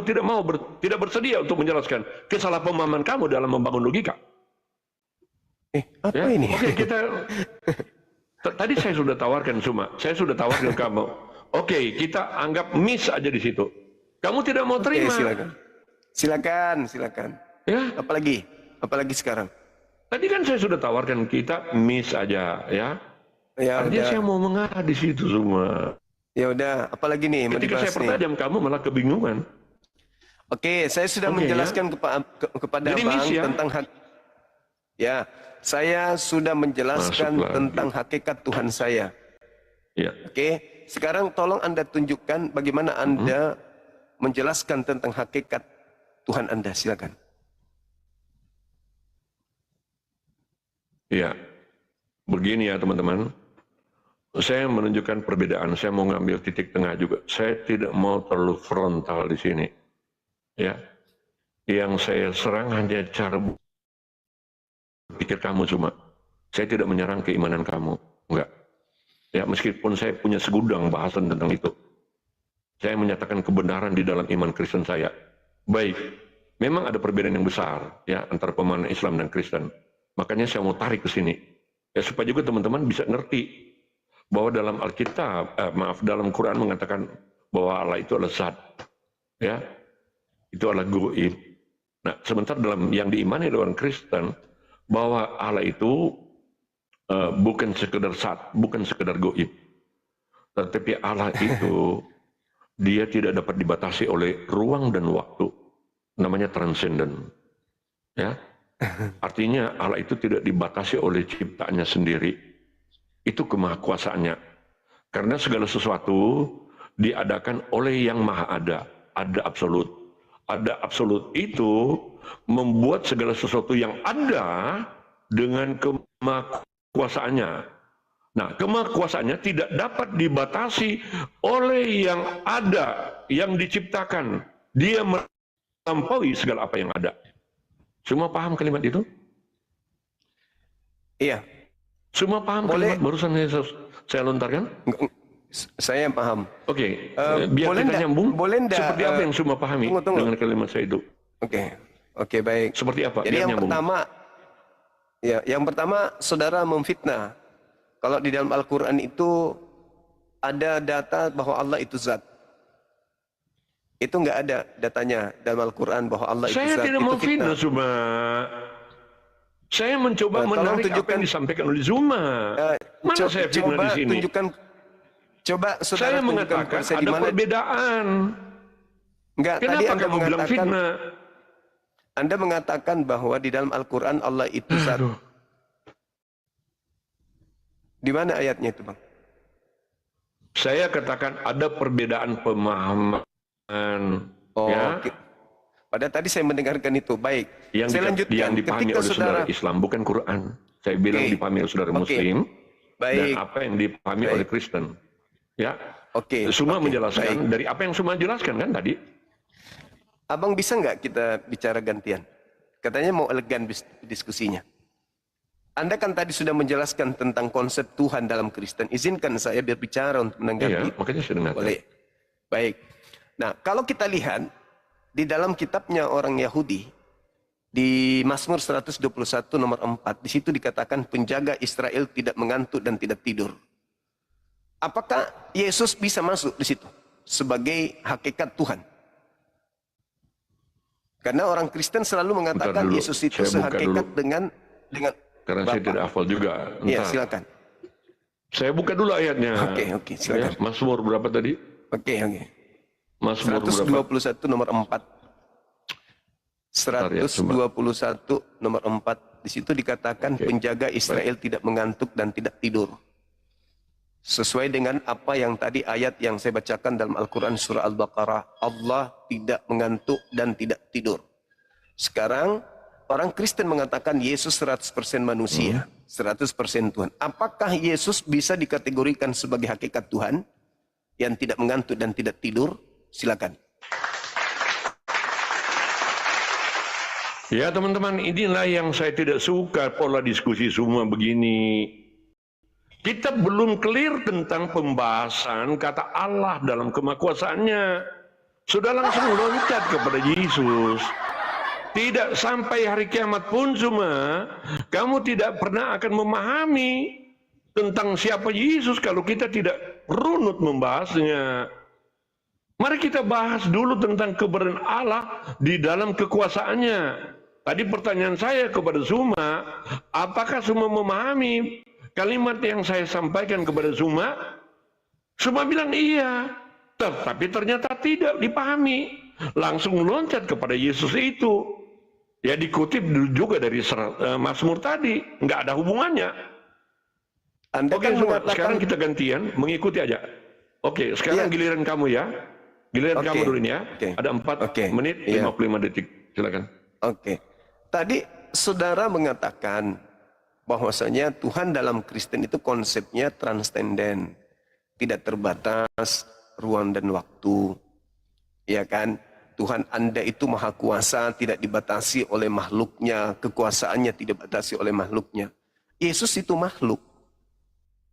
tidak bersedia untuk menjelaskan kesalahpahaman kamu dalam membangun logika. Apa Ya? ini? Oke, kita tadi saya sudah tawarkan Saya sudah tawarkan kamu. Oke, kita anggap miss aja di situ. Kamu tidak mau terima. Silakan. Ya. Apalagi sekarang. Tadi kan saya sudah tawarkan kita miss aja, ya. Ya Artinya udah. saya mau mengarah di situ semua. Ya udah, apalagi nih mau Ketika saya dibahas nih? pertajam, kamu malah kebingungan. Oke, saya sudah Oke, menjelaskan kepada Jadi Bang miss ya? tentang saya sudah menjelaskan Masuk lagi. tentang hakikat Tuhan saya. Ya. Oke, sekarang tolong Anda tunjukkan bagaimana Anda menjelaskan tentang hakikat Tuhan Anda. Silakan. Ya, begini ya teman-teman. Saya menunjukkan perbedaan. Saya mau ngambil titik tengah juga. Saya tidak mau terlalu frontal di sini. Ya, yang saya serang hanya cara berpikir kamu cuma. Saya tidak menyerang keimanan kamu, enggak. Ya, meskipun saya punya segudang bahasan tentang itu. Saya menyatakan kebenaran di dalam iman Kristen saya. Baik, memang ada perbedaan yang besar ya antara pemahaman Islam dan Kristen. Makanya saya mau tarik ke sini. Ya supaya juga teman-teman bisa ngerti bahwa dalam Alkitab, dalam Quran mengatakan bahwa Allah itu adalah zat. Ya. Itu adalah gaib. Nah, sementara dalam yang diimani oleh orang Kristen bahwa Allah itu bukan sekedar zat, bukan sekedar gaib. Tetapi Allah itu dia tidak dapat dibatasi oleh ruang dan waktu. Namanya transenden. Ya. Artinya Allah itu tidak dibatasi oleh ciptaannya sendiri. Itu kemahakuasaannya. Karena segala sesuatu diadakan oleh yang maha ada. Ada absolut. Ada absolut itu membuat segala sesuatu yang ada dengan kemahakuasaannya. Nah, kemahakuasaannya tidak dapat dibatasi oleh yang ada, yang diciptakan. Dia melampaui segala apa yang ada. Semua paham kalimat itu? Iya. Semua paham Boleh. kalimat barusan saya lontarkan? Saya paham. Oke, biar boleh kita ndak- nyambung. boleh ndak, Seperti apa yang semua pahami tunggu. dengan kalimat saya itu? Oke, baik. Seperti apa? Jadi Biar yang nyambung. pertama, saudara memfitnah. Kalau di dalam Al-Quran itu ada data bahwa Allah itu zat. Itu nggak ada datanya dalam Al-Quran bahwa Allah itu Saya zat. tidak Itu mau fitnah, fitnah. Zuma. Saya mencoba Tolong menarik apa tunjukkan. yang disampaikan oleh Zuma. Mana saya fitnah di sini? Coba saudara Saya tunjukkan mengatakan kepada saya di ada mana. perbedaan. Enggak, tadi Kenapa Anda kamu bilang mengatakan, fitnah? Anda mengatakan bahwa di dalam Al-Quran Allah itu zat. Aduh. Di mana ayatnya itu, Bang? Saya katakan ada perbedaan pemahaman. Ya. Oke. Padahal tadi saya mendengarkan itu. Baik. Saya lanjutkan. Yang dipahami oleh saudara Islam, bukan Quran. Saya bilang dipahami oleh saudara Muslim. Baik. Dan apa yang dipahami oleh Kristen. Ya. Oke. Semua menjelaskan Baik. dari apa yang semua jelaskan kan tadi. Abang bisa nggak kita bicara gantian? Katanya mau elegan diskusinya. Anda kan tadi sudah menjelaskan tentang konsep Tuhan dalam Kristen. Izinkan saya berbicara untuk menanggapi. Iya, makanya saya dengarkan. Boleh. Baik. Nah, kalau kita lihat di dalam kitabnya orang Yahudi di Mazmur 121 nomor 4, di situ dikatakan penjaga Israel tidak mengantuk dan tidak tidur. Apakah Yesus bisa masuk di situ sebagai hakikat Tuhan? Karena orang Kristen selalu mengatakan dulu, Yesus itu saya buka sehakikat dulu. dengan Karena saya tidak hafal juga. Iya, Entar. silakan. Saya buka dulu ayatnya. Oke, silakan. Ya, Mazmur berapa tadi? Oke. Mazmur berapa? 121 nomor 4. 121 nomor 4. Di situ dikatakan penjaga Israel tidak mengantuk dan tidak tidur. Sesuai dengan apa yang tadi ayat yang saya bacakan dalam Al-Quran surah Al-Baqarah. Allah tidak mengantuk dan tidak tidur. Sekarang orang Kristen mengatakan Yesus 100% manusia, 100% Tuhan. Apakah Yesus bisa dikategorikan sebagai hakikat Tuhan yang tidak mengantuk dan tidak tidur? Silakan. Ya teman-teman, inilah yang saya tidak suka pola diskusi semua begini. Kita belum clear tentang pembahasan kata Allah dalam kemakuasaannya. Sudah langsung loncat kepada Yesus. Tidak sampai hari kiamat pun cuma kamu tidak pernah akan memahami tentang siapa Yesus kalau kita tidak runut membahasnya. Mari kita bahas dulu tentang keberadaan Allah di dalam kekuasaannya. Tadi pertanyaan saya kepada Suma, apakah Suma memahami kalimat yang saya sampaikan kepada Suma? Suma bilang iya, tapi ternyata tidak dipahami. Langsung loncat kepada Yesus itu. Ya dikutip juga dari Mazmur tadi, nggak ada hubungannya. Anda Oke, kan Suma, mengatakan... sekarang kita gantian, mengikuti aja. Oke, sekarang giliran kamu ya. Giliran kamu dulu ini ya. Ada 4 menit 55 detik. Silakan. Tadi saudara mengatakan bahwasanya Tuhan dalam Kristen itu konsepnya transenden, tidak terbatas ruang dan waktu. Ya kan? Tuhan Anda itu maha kuasa, tidak dibatasi oleh makhluknya, kekuasaannya tidak dibatasi oleh makhluknya. Yesus itu makhluk.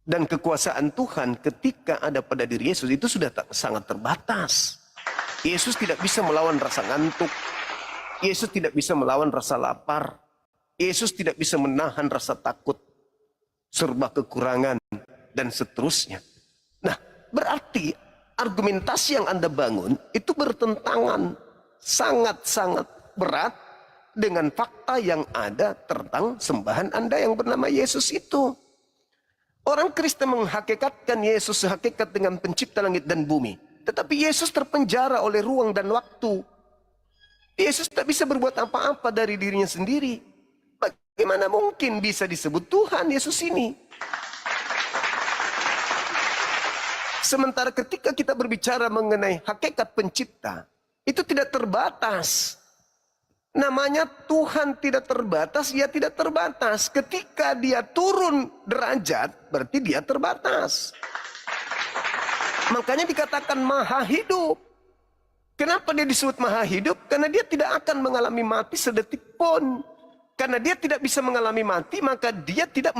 Dan kekuasaan Tuhan ketika ada pada diri Yesus itu sudah sangat terbatas. Yesus tidak bisa melawan rasa ngantuk. Yesus tidak bisa melawan rasa lapar. Yesus tidak bisa menahan rasa takut, serba kekurangan, dan seterusnya. Nah, berarti argumentasi yang Anda bangun itu bertentangan sangat-sangat berat dengan fakta yang ada tentang sembahan Anda yang bernama Yesus itu. Orang Kristen menghakikatkan Yesus sehakikat dengan pencipta langit dan bumi. Tetapi Yesus terpenjara oleh ruang dan waktu. Yesus tak bisa berbuat apa-apa dari dirinya sendiri. Bagaimana mungkin bisa disebut Tuhan Yesus ini? Sementara ketika kita berbicara mengenai hakikat pencipta, itu tidak terbatas. Namanya Tuhan tidak terbatas, ya tidak terbatas. Ketika dia turun derajat, berarti dia terbatas. Makanya dikatakan maha hidup. Kenapa dia disebut maha hidup? Karena dia tidak akan mengalami mati sedetik pun. Karena dia tidak bisa mengalami mati, maka dia tidak...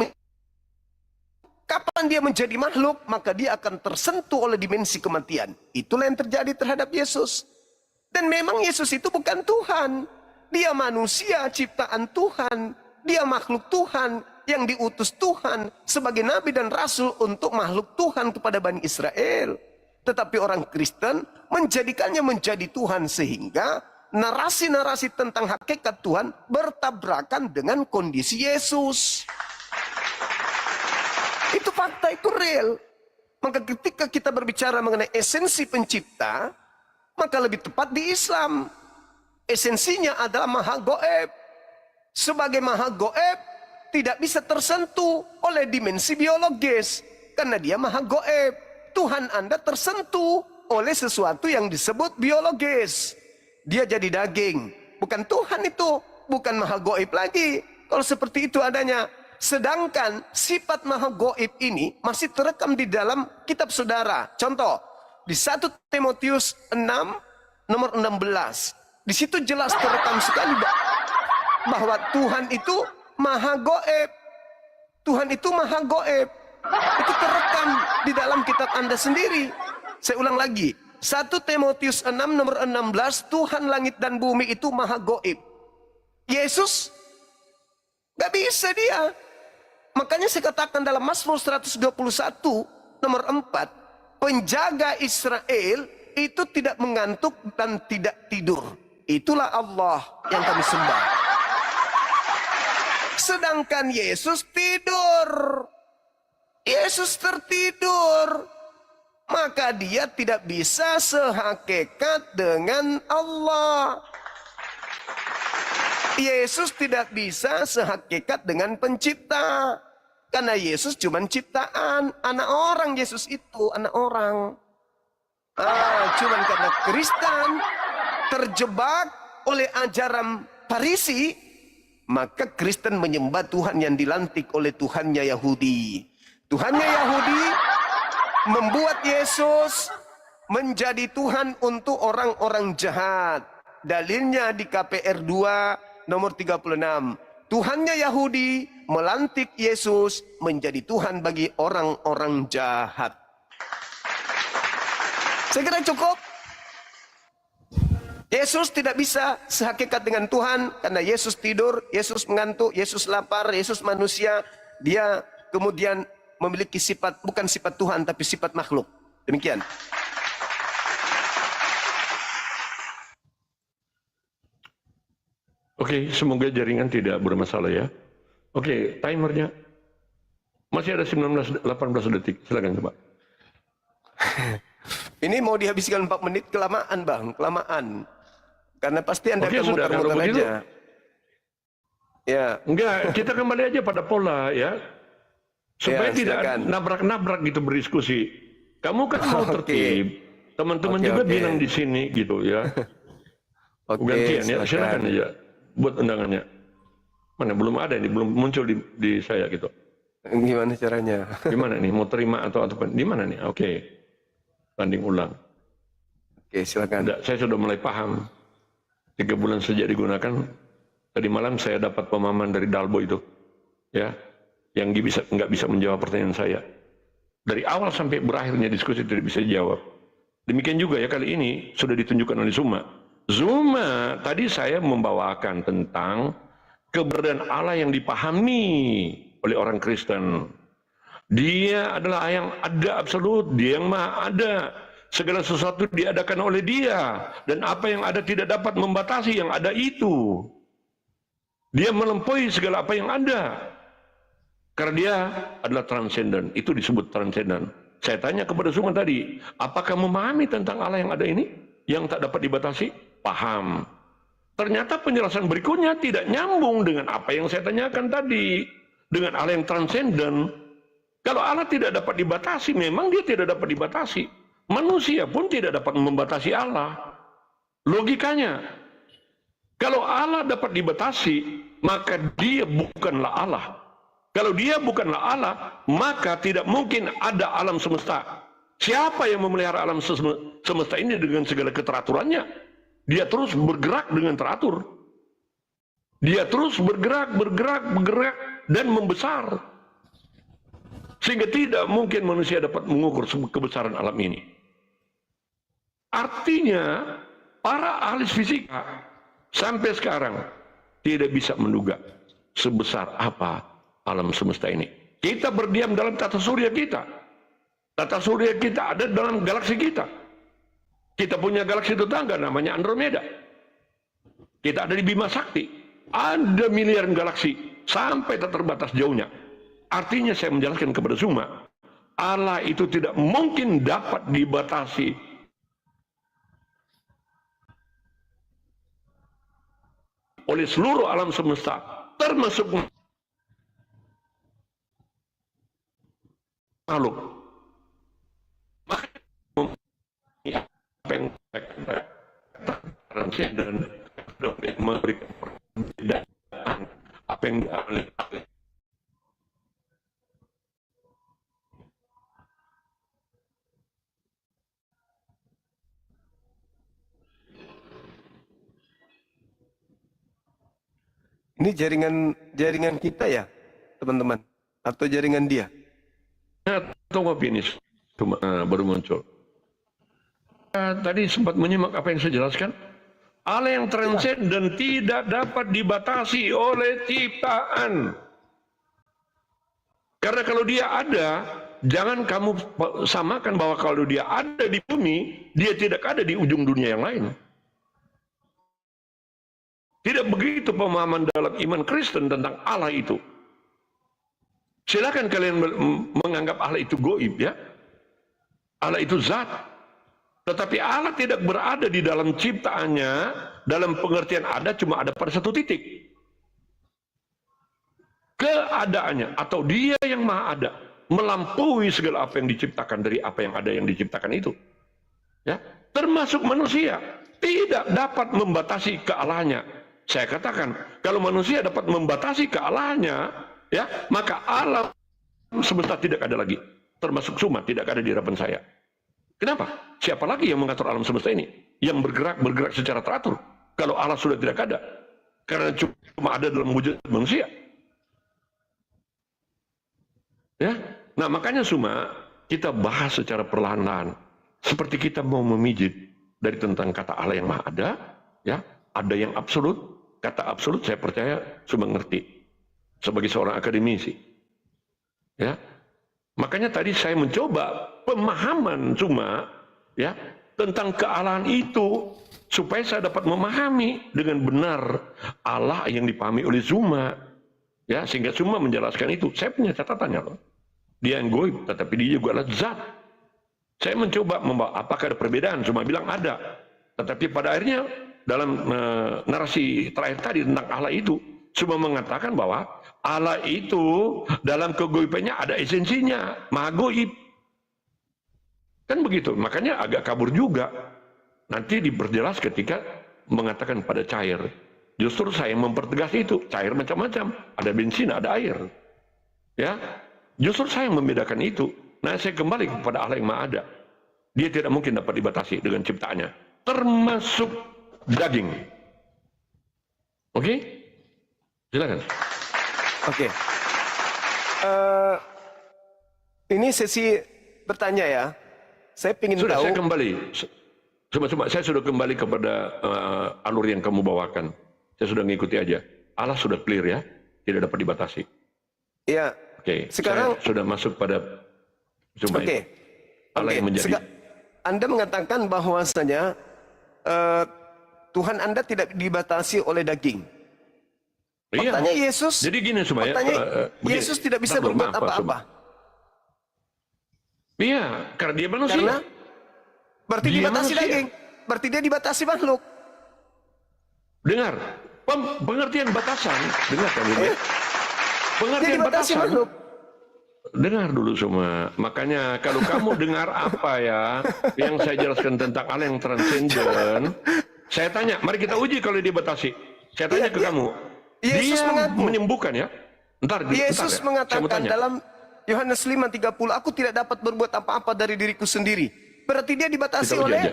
Kapan dia menjadi makhluk, maka dia akan tersentuh oleh dimensi kematian. Itulah yang terjadi terhadap Yesus. Dan memang Yesus itu bukan Tuhan. Dia manusia ciptaan Tuhan. Dia makhluk Tuhan yang diutus Tuhan sebagai nabi dan rasul untuk makhluk Tuhan kepada Bani Israel. Tetapi orang Kristen menjadikannya menjadi Tuhan sehingga narasi-narasi tentang hakikat Tuhan bertabrakan dengan kondisi Yesus. Itu fakta, itu real. Maka ketika kita berbicara mengenai esensi pencipta, maka lebih tepat di Islam. Esensinya adalah maha goib. Sebagai maha goib, tidak bisa tersentuh oleh dimensi biologis. Karena dia maha goib. Tuhan Anda tersentuh oleh sesuatu yang disebut biologis. Dia jadi daging. Bukan Tuhan itu. Bukan maha goib lagi. Kalau seperti itu adanya. Sedangkan sifat maha goib ini masih terekam di dalam kitab saudara. Contoh, di 1 Timotius 6 nomor 16. Di situ jelas terekam sekali bahwa Tuhan itu maha goib. Tuhan itu maha goib. Itu terekam di dalam kitab Anda sendiri. Saya ulang lagi. 1 Timotius 6 nomor 16. Tuhan langit dan bumi itu maha goib. Yesus gak bisa dia. Makanya saya katakan dalam Mazmur 121 nomor 4, penjaga Israel itu tidak mengantuk dan tidak tidur. Itulah Allah yang kami sembah. Sedangkan Yesus tidur. Yesus tertidur, maka dia tidak bisa sehakikat dengan Allah. Yesus tidak bisa sehakikat dengan pencipta. Karena Yesus cuma ciptaan. Anak orang Yesus itu, anak orang. Cuman karena Kristen terjebak oleh ajaran Farisi, maka Kristen menyembah Tuhan yang dilantik oleh Tuhannya Yahudi. Tuhannya Yahudi membuat Yesus menjadi Tuhan untuk orang-orang jahat. Dalilnya di KPR 2 nomor 36. Tuhannya Yahudi melantik Yesus menjadi Tuhan bagi orang-orang jahat. Saya kira cukup. Yesus tidak bisa sehakikat dengan Tuhan karena Yesus tidur, Yesus mengantuk, Yesus lapar, Yesus manusia. Dia kemudian memiliki sifat, bukan sifat Tuhan tapi sifat makhluk. Demikian. Oke, semoga jaringan tidak bermasalah ya. Oke, timernya. Masih ada 18 detik. Silakan coba. Ini mau dihabiskan 4 menit, kelamaan Bang, kelamaan. Karena pasti Anda Oke, akan sudah, kalau muter-muter begitu, aja. Ya. Enggak, kita kembali aja pada pola ya. Supaya Ya, tidak silakan. nabrak-nabrak gitu berdiskusi. Kamu kan mau Oke. tertib. Teman-teman Oke, juga oke. bilang di sini gitu ya. Oke, Gantian ya, silakan aja buat undangannya. Mana belum ada ini, belum muncul di saya gitu. Gimana caranya? Gimana nih, mau terima atau di mana nih? Oke, tanding ulang. Oke, silakan. Saya sudah mulai paham. 3 bulan sejak digunakan, tadi malam saya dapat pemahaman dari Dalbo itu, ya, yang nggak bisa menjawab pertanyaan saya. Dari awal sampai berakhirnya diskusi tidak bisa dijawab. Demikian juga ya kali ini sudah ditunjukkan oleh Zuma. Zuma tadi saya membawakan tentang keberadaan Allah yang dipahami oleh orang Kristen. Dia adalah yang ada absolut, dia yang maha ada. Segala sesuatu diadakan oleh dia. Dan apa yang ada tidak dapat membatasi yang ada itu. Dia melampaui segala apa yang ada. Karena dia adalah transenden. Itu disebut transenden. Saya tanya kepada Zuma tadi, apakah memahami tentang Allah yang ada ini? Yang tak dapat dibatasi? Paham. Ternyata penjelasan berikutnya tidak nyambung dengan apa yang saya tanyakan tadi. Dengan Allah yang transenden. Kalau Allah tidak dapat dibatasi, memang dia tidak dapat dibatasi. Manusia pun tidak dapat membatasi Allah. Logikanya, kalau Allah dapat dibatasi, maka dia bukanlah Allah. Kalau dia bukanlah Allah, maka tidak mungkin ada alam semesta. Siapa yang memelihara alam semesta ini dengan segala keteraturannya? Dia terus bergerak dengan teratur. Dia terus bergerak, dan membesar. Sehingga tidak mungkin manusia dapat mengukur kebesaran alam ini. Artinya, para ahli fisika sampai sekarang tidak bisa menduga sebesar apa alam semesta ini. Kita berdiam dalam tata surya kita. Tata surya kita ada dalam galaksi kita. Kita punya galaksi tetangga namanya Andromeda. Kita ada di Bima Sakti. Ada miliaran galaksi sampai tak terbatas jauhnya. Artinya saya menjelaskan kepada Zuma, Allah itu tidak mungkin dapat dibatasi oleh seluruh alam semesta, termasuk makhluk. Makanya apa yang transenden memberikan perbedaan apa yang dialami. Ini jaringan kita ya, teman-teman, atau jaringan dia? Tunggu finish, baru muncul. Tadi sempat menyimak apa yang saya jelaskan. Allah yang transenden tidak dapat dibatasi oleh ciptaan. Karena kalau dia ada, jangan kamu samakan bahwa kalau dia ada di bumi, dia tidak ada di ujung dunia yang lain. Tidak begitu pemahaman dalam iman Kristen tentang Allah itu. Silakan kalian menganggap Allah itu goib ya. Allah itu zat. Tetapi Allah tidak berada di dalam ciptaannya, dalam pengertian ada cuma ada pada satu titik. Keadaannya atau dia yang maha ada, melampaui segala apa yang diciptakan dari apa yang ada yang diciptakan itu. Ya, termasuk manusia tidak dapat membatasi kealahannya. Saya katakan, kalau manusia dapat membatasi kealahannya, ya, maka alam semesta tidak ada lagi. Termasuk Suma tidak ada di hadapan saya. Kenapa? Siapa lagi yang mengatur alam semesta ini? Yang bergerak secara teratur. Kalau Allah sudah tidak ada. Karena cuma ada dalam wujud manusia. Ya, nah makanya Suma kita bahas secara perlahan-lahan, seperti kita mau memijit dari tentang kata Allah yang maha ada, ya, ada yang absolut, kata absolut saya percaya Suma ngerti sebagai seorang akademisi, ya, makanya tadi saya mencoba pemahaman Suma, ya, tentang kealahan itu supaya saya dapat memahami dengan benar Allah yang dipahami oleh Suma, ya, sehingga Suma menjelaskan itu. Saya punya catatannya loh. Dia yang goib, tetapi dia juga adalah zat. Saya mencoba membawa apakah ada perbedaan, Suma bilang ada. Tetapi pada akhirnya dalam narasi terakhir tadi tentang Allah itu, Suma mengatakan bahwa Allah itu dalam kegoibannya ada esensinya, maha goib. Kan begitu, makanya agak kabur juga. Nanti diperjelas ketika mengatakan pada cair. Justru saya mempertegas itu, cair macam-macam, ada bensin, ada air. Ya. Justru saya membedakan itu. Nah, saya kembali kepada Allah yang maha ada. Dia tidak mungkin dapat dibatasi dengan ciptaannya. Termasuk daging. Oke? Silakan. Oke. Ini sesi bertanya ya. Saya ingin tahu. Saya kembali. Saya sudah kembali kepada alur yang kamu bawakan. Saya sudah mengikuti aja. Allah sudah clear ya. Tidak dapat dibatasi. Iya. Oke, sekarang saya sudah masuk pada Allah yang menjadi. Anda mengatakan bahwasanya Tuhan Anda tidak dibatasi oleh daging. Iya. Faktanya Yesus. Jadi gini semuanya. Yesus tidak bisa berbuat apa-apa. Iya, karena dia manusia. Karena berarti dia dibatasi manusia. daging. Berarti dia dibatasi makhluk. Dengar, pengertian batasan. Dengar kan ini. Pengertian batasan. Makhluk. Dengar dulu semua. Makanya kalau kamu dengar apa ya yang saya jelaskan tentang Allah yang transenden, saya tanya, mari kita uji kalau dibatasi. Saya tanya ke kamu. Yesus dia menyembuhkan ya. Yesus ya. mengatakan dalam Yohanes 5:30, aku tidak dapat berbuat apa-apa dari diriku sendiri. Berarti dia dibatasi oleh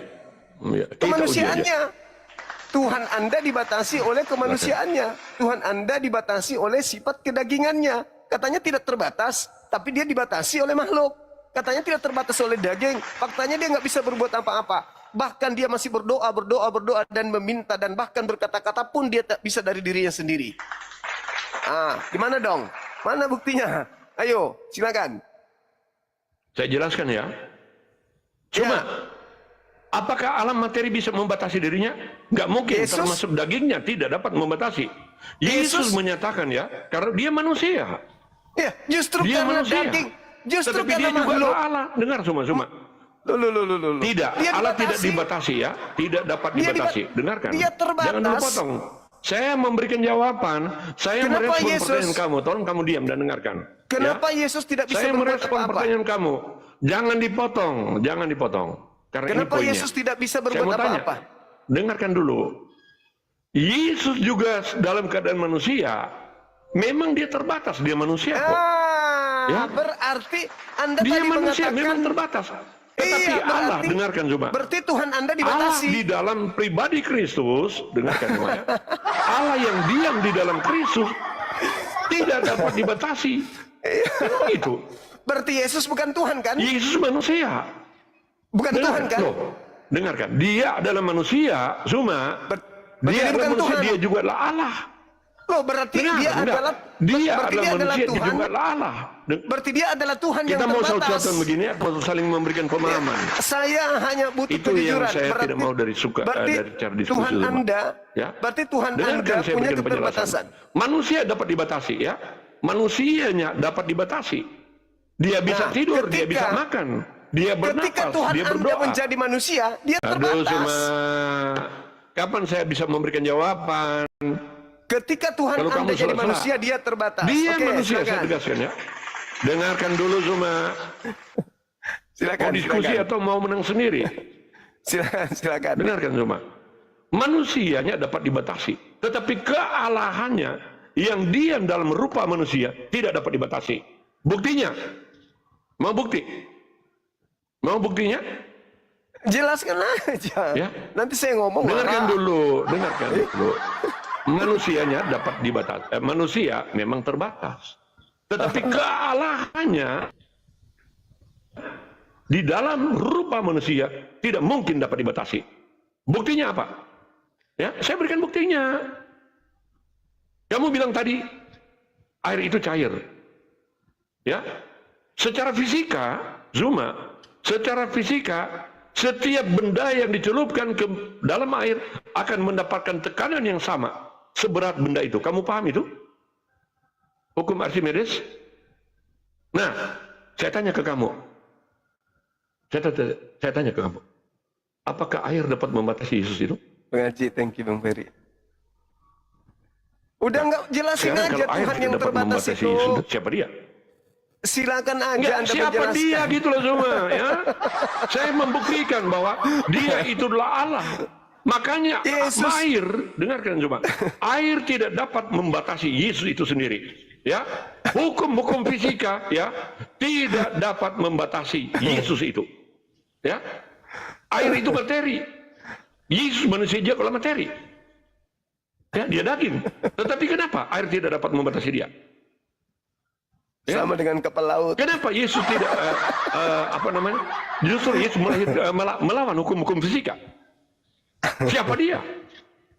kemanusiaannya. Tuhan Anda dibatasi oleh kemanusiaannya. Tuhan Anda dibatasi oleh sifat kedagingannya. Katanya tidak terbatas, tapi dia dibatasi oleh makhluk. Katanya tidak terbatas oleh daging. Faktanya dia nggak bisa berbuat apa-apa. Bahkan dia masih berdoa dan meminta, dan bahkan berkata-kata pun dia tak bisa dari dirinya sendiri. Gimana dong? Mana buktinya? Ayo, silakan. Saya jelaskan ya. Cuma apakah alam materi bisa membatasi dirinya? Nggak mungkin, termasuk dagingnya tidak dapat membatasi. Yesus menyatakan ya, karena dia manusia. Ya, justru dia karena manusia. Daging. Justru tetapi karena dia juga makhluk. Allah. Dengar semua. Tidak, Allah tidak dibatasi ya. Tidak dapat dibatasi. Dengarkan. Dia terbatas. Jangan dipotong. Saya memberikan jawaban. Saya merespon pertanyaan kamu. Tolong kamu diam dan dengarkan. Kenapa Yesus tidak bisa berbuat apa-apa? Saya merespon pertanyaan kamu. Jangan dipotong. Jangan dipotong. Karena kenapa Yesus tidak bisa berbuat apa-apa? Dengarkan dulu. Yesus juga dalam keadaan manusia. Memang dia terbatas. Dia manusia kok. Ya? Berarti Anda dia tadi manusia, mengatakan memang terbatas. Tetapi Allah, dengarkan coba. Berarti Tuhan Anda dibatasi. Allah di dalam pribadi Kristus, dengarkan semuanya. Allah yang diam di dalam Kristus tidak dapat dibatasi. Itu. Berarti Yesus bukan Tuhan kan? Yesus manusia. Bukan Tuhan kan? Loh, dengarkan. Dia adalah manusia, Suma. Dia adalah manusia, Tuhan. Dia juga adalah Allah. Loh, berarti dia adalah manusia, Tuhan. Dia juga adalah Allah. Berarti dia adalah Tuhan yang terbatas. Kita mau terbatas. begini atau saling memberikan pemahaman? Saya hanya butuh itu kejujuran. Yang saya berarti, tidak mau dari cara diskusi. Tuhan Anda, ya? berarti Tuhan Anda punya keterbatasan. Manusia dapat dibatasi ya. manusianya dapat dibatasi. Dia bisa tidur, dia bisa makan, dia Ketika bernapas, Tuhan dia Anda berdoa. menjadi manusia, dia Aduh, terbatas. cuma kapan saya bisa memberikan jawaban? Ketika Tuhan Kalau Anda kamu jadi salah. manusia, dia terbatas. Dia Oke, manusia, saya silakan. tegaskan ya. Dengarkan dulu cuma Silakan, mau diskusi silakan. atau mau menang sendiri. Silakan. Dengarkan cuma. Manusianya dapat dibatasi, tetapi kealahannya yang diam dalam rupa manusia tidak dapat dibatasi. Buktinya, mau bukti? Mau buktinya? Jelaskan aja. Ya. Nanti saya ngomong. Dengarkan marah. dulu, dengarkan dulu. Manusianya dapat dibatasi. Manusia memang terbatas, tetapi kealahannya di dalam rupa manusia tidak mungkin dapat dibatasi. Buktinya apa? Ya, saya berikan buktinya. Kamu bilang tadi air itu cair. Ya. Secara fisika, Zuma, secara fisika setiap benda yang dicelupkan ke dalam air akan mendapatkan tekanan yang sama seberat benda itu. Kamu paham itu? Hukum Archimedes? Nah, saya tanya ke kamu. Saya tanya ke kamu. Apakah air dapat membatasi Yesus itu? Pengaji, thank you Bang Ferry. Udah nggak jelasin Sekarang aja kalau air Tuhan yang tidak dapat terbatas membatasi itu. Yesus, siapa dia? Silakan aja Enggak, Anda siapa menjelaskan. dia gitu loh semua ya. Saya membuktikan bahwa dia itu adalah Allah. Makanya Yesus. air, dengarkan cuma, air tidak dapat membatasi Yesus itu sendiri. Ya, hukum-hukum fisika ya tidak dapat membatasi Yesus itu. Ya, air itu materi. Yesus manusia dia kalau materi. Ya, dia daging. Tetapi kenapa air tidak dapat membatasi dia? Ya. Sama dengan kapal laut. Kenapa Yesus tidak apa namanya? Justru Yesus melawan hukum-hukum fisika. Siapa dia?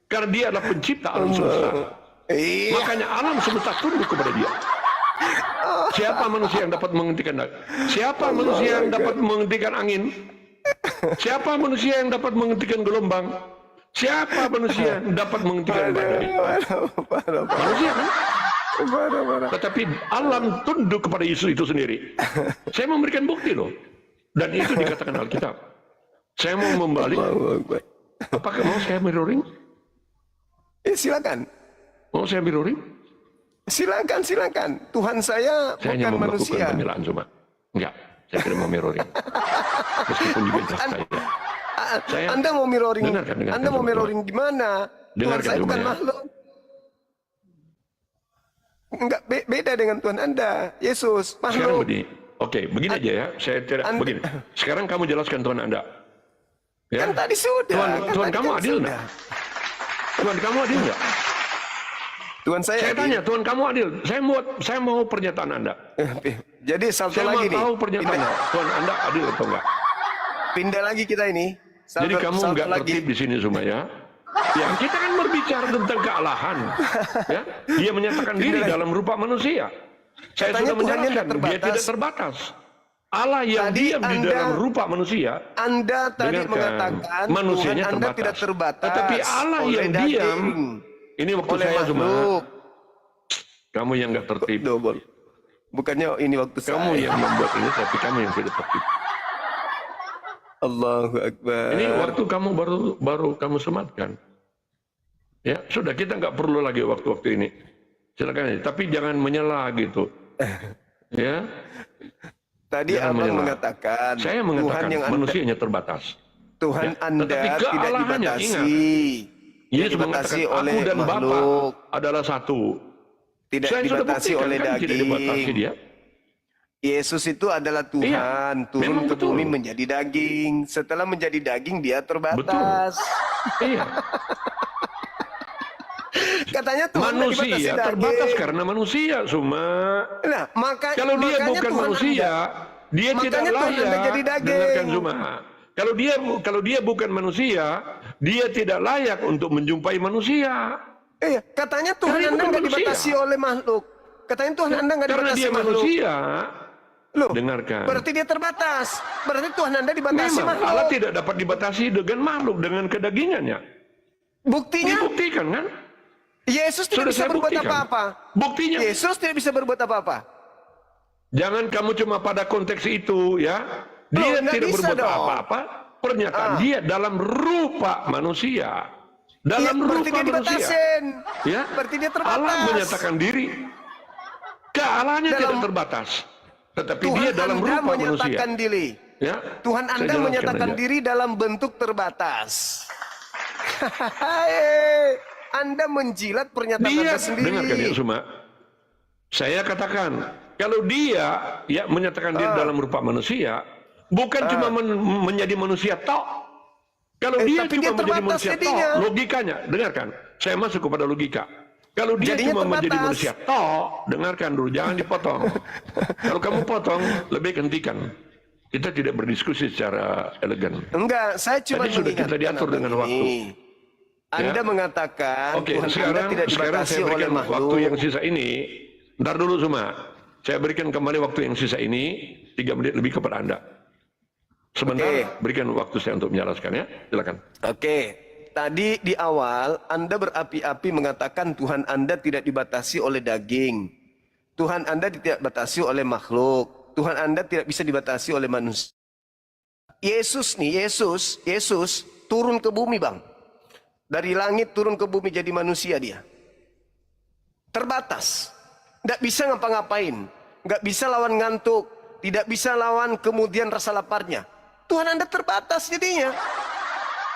Karena dia adalah pencipta alam semesta. Iya. Makanya alam semesta tunduk kepada dia. Siapa manusia yang dapat menghentikan? Siapa manusia yang dapat menghentikan angin? Siapa manusia yang dapat menghentikan gelombang? Siapa manusia yang dapat menghentikan badai? Manusia kan? Tetapi alam tunduk kepada Yesus itu sendiri. Saya memberikan bukti loh. Dan itu dikatakan Alkitab. Saya mau membalik. Apakah mau saya mirroring? Silakan. Mau saya mirroring? Silakan. Tuhan saya Saya hanya bukan mau melakukan manusia. pembelaan cuma. Enggak, saya tidak mau mirroring. Meskipun juga jelas saya. Anda mau mirroring? Dengarkan, Anda mau cuma. mirroring di mana? Tuhan Dengarkan saya cuma bukan ya. makhluk. Enggak beda dengan Tuhan Anda, Yesus, Sekarang makhluk. begini. Oke, begini aja ya. Saya tidak begini. Sekarang kamu jelaskan Tuhan Anda. Ya. Kan tadi sudah. Tuhan Tadi kamu kan adil sudah. nggak? Tuhan kamu adil nggak? Tuhan saya. Saya tanya, Tuhan kamu adil. Saya mau pernyataan Anda. Jadi satu Saya mau lagi nih. tahu pernyataannya. Tuhan Anda adil atau enggak? Pindah lagi kita ini. Jadi kamu satu enggak tertib di sini semua ya? Ya, kita kan berbicara tentang kealahan. Ya, dia menyatakan diri dalam rupa manusia. Saya Katanya sudah Tuhannya menjelaskan, tidak dia tidak terbatas. Allah yang Tadi diam di dalam rupa manusia. Anda tadi Dengarkan, mengatakan manusianya Tuhan Anda terbatas. tidak terbatas. Tetapi Allah oleh yang daging, diam. Ini waktu oleh saya cuma. makhluk. Kamu yang enggak tertib. Double. Bukannya ini waktu Kamu saya. yang membuat ini, tapi kamu yang tidak tertib. Allahu Akbar. Ini waktu kamu baru kamu sematkan. Ya, sudah kita nggak perlu lagi waktu-waktu ini. Silakan aja. Tapi jangan menyela gitu. Ya. Tadi Jangan Abang menyela. mengatakan Saya mengatakan Tuhan yang Anda, manusianya terbatas. Tuhan Ya, Anda tetapi tidak kealahannya, dibatasi. ingat. Tidak Yesus dibatasi mengatakan oleh aku dan makhluk. Bapa adalah satu. Tidak Saya sudah dibatasi buktikan oleh kan tidak dibatasi daging. dia. Yesus itu adalah Tuhan, turun memang ke betul. bumi menjadi daging. Setelah menjadi daging dia terbatas. Iya. Katanya Tuhan Manusia dibatasi terbatas daging. karena manusia cuma. Nah, Kalau dia makanya bukan Tuhan manusia, dia Makanya tidak Tuhan Anda layak. jadi daging. Dengarkan cuma. Kalau dia bukan manusia, dia tidak layak untuk menjumpai manusia. Iya, katanya Tuhan Karena dia Anda bukan nggak manusia. dibatasi oleh makhluk. Katanya Tuhan Anda nggak Karena dibatasi dia makhluk. manusia. Loh, Dengarkan. berarti dia terbatas. Berarti Tuhan Anda dibatasi Memang makhluk. Allah tidak dapat dibatasi dengan makhluk, dengan kedagingannya. Buktinya, Dibuktikan kan? Yesus tidak Sudah bisa saya berbuat buktikan. apa-apa. Buktinya, Yesus tidak bisa berbuat apa-apa. jangan kamu cuma pada konteks itu ya. Dia Loh, nggak tidak bisa berbuat dong. apa-apa. Pernyataan dia dalam rupa manusia. Iya, Dalam berarti rupa dia manusia. dibatasin. Ya. Berarti dia terbatas. Allah menyatakan diri. Allahnya tidak terbatas. Tetapi Tuhan dia dalam Anda rupa manusia. menyatakan diri. Ya. Tuhan Saya Anda jelaskan menyatakan aja. diri dalam bentuk terbatas. Anda menjilat pernyataan Dia, Anda sendiri. dengarkan ya Suma. Saya katakan, kalau dia ya menyatakan diri dalam rupa manusia, bukan cuma menjadi manusia tok. Kalau dia tapi cuma dia menjadi terbatas manusia jadinya. tok, logikanya, dengarkan. Saya masuk kepada logika. Kalau dia Jadinya cuma menjadi terbatas. manusia tok, dengarkan dulu, jangan dipotong. Kalau kamu potong, lebih hentikan. Kita tidak berdiskusi secara elegan. Enggak, saya cuma Tadi sudah kita mengingatkan diatur dengan abang waktu. ini. Anda Ya. mengatakan Oke, Tuhan Anda sekarang, tidak sekarang dibatasi saya oleh berikan makhluk. waktu yang sisa ini. Ntar dulu semua. Saya berikan kembali waktu yang sisa ini 3 menit lebih kepada Anda. Sebentar, Oke. berikan waktu saya untuk menjelaskan ya. Silakan. Oke, tadi di awal Anda berapi-api mengatakan Tuhan Anda tidak dibatasi oleh daging. Tuhan Anda tidak dibatasi oleh makhluk. Tuhan Anda tidak bisa dibatasi oleh manusia. Yesus nih, Yesus turun ke bumi, Bang. Dari langit turun ke bumi jadi manusia dia. Terbatas. Tidak bisa ngapa-ngapain. Nggak bisa lawan ngantuk. Tidak bisa lawan kemudian rasa laparnya. Tuhan Anda terbatas jadinya.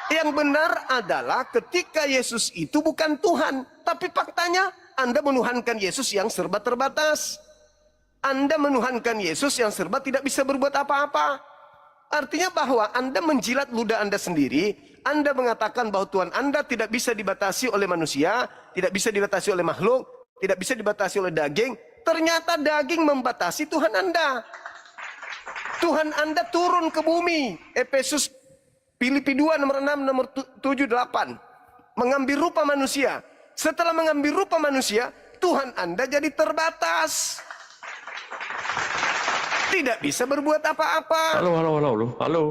Yang benar adalah ketika Yesus itu bukan Tuhan. Tapi faktanya Anda menuhankan Yesus yang serba terbatas. Anda menuhankan Yesus yang serba tidak bisa berbuat apa-apa. Artinya bahwa Anda menjilat ludah Anda sendiri. Anda mengatakan bahwa Tuhan Anda tidak bisa dibatasi oleh manusia. Tidak bisa dibatasi oleh makhluk. Tidak bisa dibatasi oleh daging. Ternyata daging membatasi Tuhan Anda. Tuhan Anda turun ke bumi. Efesus Filipi 2 nomor 6 nomor 7 8. Mengambil rupa manusia. Setelah mengambil rupa manusia, Tuhan Anda jadi terbatas. Tidak bisa berbuat apa-apa. Halo.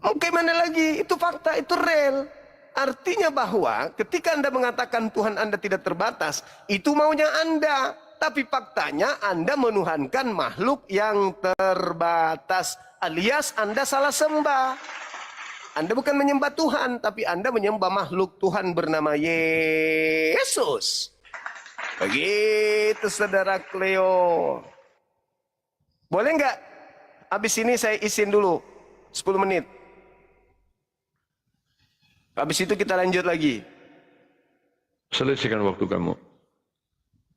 Oke, mana lagi? Itu fakta, itu real. Artinya bahwa ketika Anda mengatakan Tuhan Anda tidak terbatas, itu maunya Anda. Tapi faktanya Anda menuhankan makhluk yang terbatas. Alias Anda salah sembah. Anda bukan menyembah Tuhan, tapi Anda menyembah makhluk Tuhan bernama Yesus. Begitu saudara Cleo. Boleh nggak? Habis ini saya izin dulu 10 menit. Habis itu kita lanjut lagi. Selesaikan waktu kamu.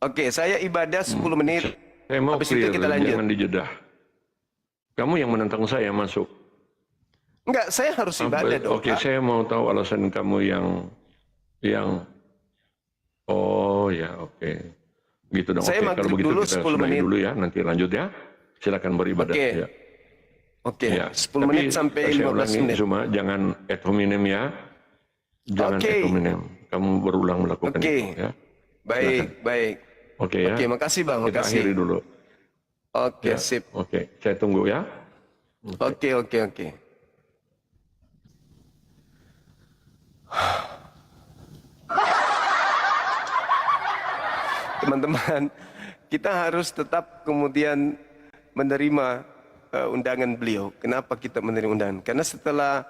Oke, saya ibadah 10 menit. Saya mau Habis itu clear, kita lanjut. jangan dijedah. Kamu yang menentang saya masuk. Enggak, saya harus ibadah dong. Oke, saya mau tahu alasan kamu yang oh ya, oke. Gitu dong. Saya Oke, maghrib kalau begitu dulu kita 10 sudahi menit. dulu ya, nanti lanjut ya. Silakan beribadah. Oke. Ya. Oke, Ya. 10 menit sampai saya 15 ulangi, menit. Cuma jangan ad hominem ya. Jangan Oke. ad hominem. Kamu berulang melakukan Oke. itu ya. Baik, baik. Oke ya. Oke, makasih Bang, Kita makasih. akhiri dulu. Oke, Ya. sip. Oke, saya tunggu ya. Oke. Teman-teman, kita harus tetap kemudian menerima undangan beliau. Kenapa kita menerima undangan? Karena setelah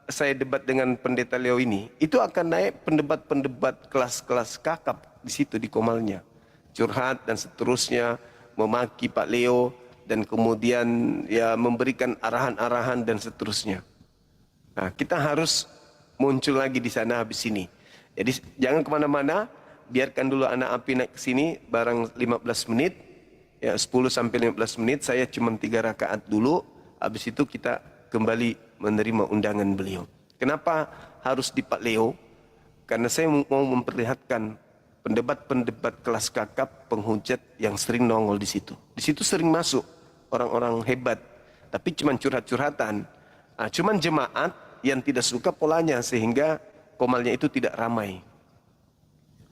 saya debat dengan pendeta Leo ini, itu akan naik pendebat-pendebat kelas-kelas kakap di situ di Komalnya. Curhat dan seterusnya, memaki Pak Leo dan kemudian ya memberikan arahan-arahan dan seterusnya. Nah, kita harus muncul lagi di sana habis ini. Jadi jangan kemana-mana, biarkan dulu anak api naik ke sini barang 15 menit, ya 10 sampai 15 menit, saya cuma 3 rakaat dulu, habis itu kita kembali menerima undangan beliau. Kenapa harus di Pak Leo? Karena saya mau memperlihatkan pendebat-pendebat kelas kakap, penghujat yang sering nongol di situ. Di situ sering masuk orang-orang hebat, tapi cuma curhat-curhatan. Nah, cuman jemaat yang tidak suka polanya sehingga Komalnya itu tidak ramai.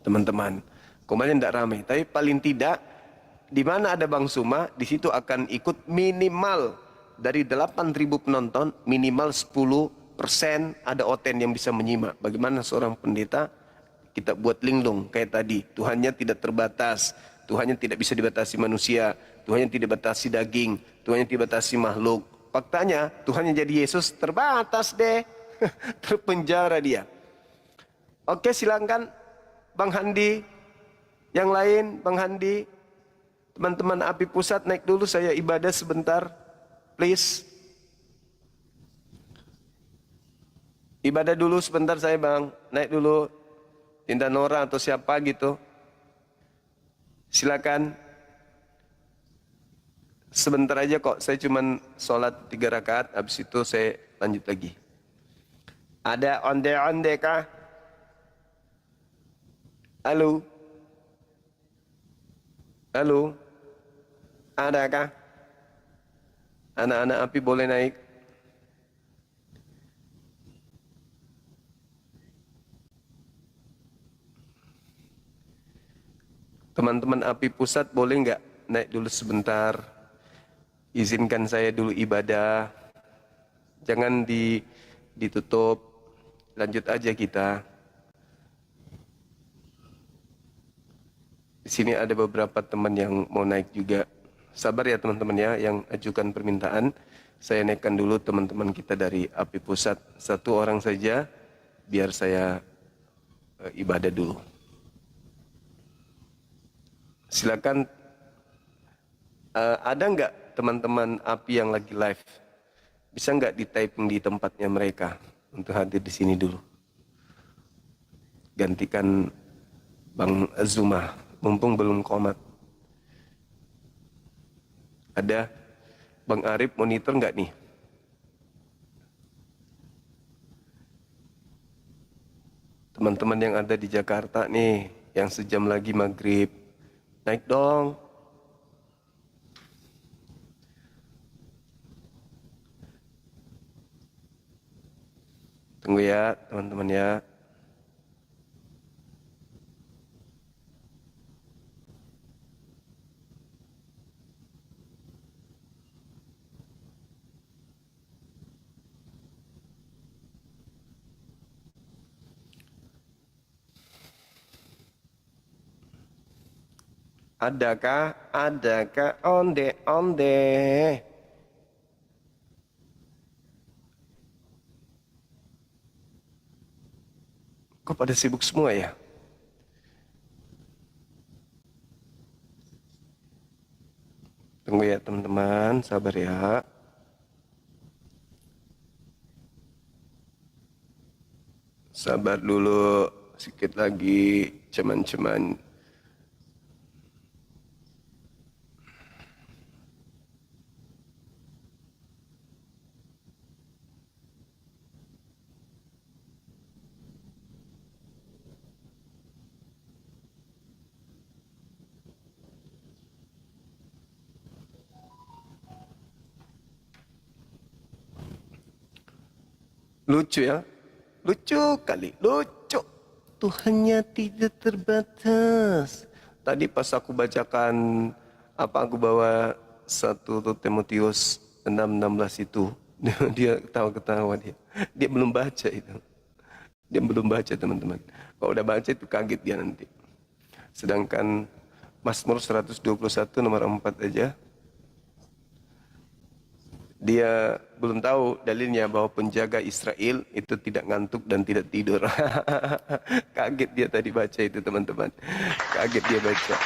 Teman-teman, Komalnya tidak ramai. Tapi paling tidak di mana ada Bang Suma, di situ akan ikut minimal dari 8.000 penonton, minimal 10% ada oten yang bisa menyimak. Bagaimana seorang pendeta kita buat linglung kayak tadi. Tuhannya tidak terbatas, Tuhannya tidak bisa dibatasi manusia, Tuhannya tidak dibatasi daging, Tuhannya tidak dibatasi makhluk. Faktanya Tuhannya jadi Yesus terbatas deh. Terpenjara dia. Oke, silakan Bang Handi. Yang lain, Bang Handi. Teman-teman API Pusat naik dulu, saya ibadah sebentar. Please. Ibadah dulu sebentar saya Bang. Naik dulu. Tinta Nora atau siapa gitu. Silakan. Sebentar aja kok, saya cuman sholat 3 rakaat, habis itu saya lanjut lagi. Ada onde-onde kah? Halo? Halo? Adakah? Anak-anak API boleh naik? Teman-teman API Pusat boleh nggak naik dulu sebentar? Izinkan saya dulu ibadah. Jangan ditutup. Lanjut aja kita. Di sini ada beberapa teman yang mau naik juga. Sabar ya teman-teman ya yang ajukan permintaan. Saya naikkan dulu teman-teman kita dari API Pusat. 1 orang saja biar saya ibadah dulu. Silakan. Ada nggak teman-teman API yang lagi live? Bisa nggak di-typing di tempatnya mereka untuk hadir di sini dulu? Gantikan Bang Zuma, mumpung belum komat. Ada Bang Arif monitor nggak nih? Teman-teman yang ada di Jakarta nih, yang sejam lagi maghrib, naik dong. Tunggu ya teman-teman ya. Adakah? Adakah onde-onde? Kok pada sibuk semua ya? Tunggu ya teman-teman, sabar ya. Sabar dulu, sedikit lagi, cuman. Lucu ya? Lucu kali, lucu. Tuhannya tidak terbatas. Tadi pas aku bacakan apa aku bawa 1 Timotius 6:16 itu, dia ketawa-ketawa dia. Dia belum baca itu. Dia belum baca teman-teman. Kalau udah baca itu kaget dia nanti. Sedangkan Mazmur 121 nomor 4 aja. Dia belum tahu dalilnya bahwa penjaga Israel itu tidak ngantuk dan tidak tidur. Kaget dia tadi baca itu teman-teman. Kaget dia baca.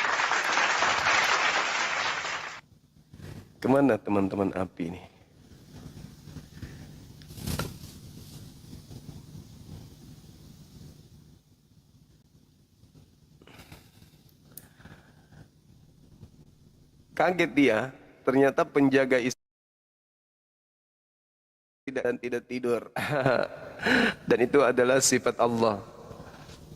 Kemana teman-teman API ini? Kaget dia, ternyata penjaga Israel tidak tidur. Dan itu adalah sifat Allah.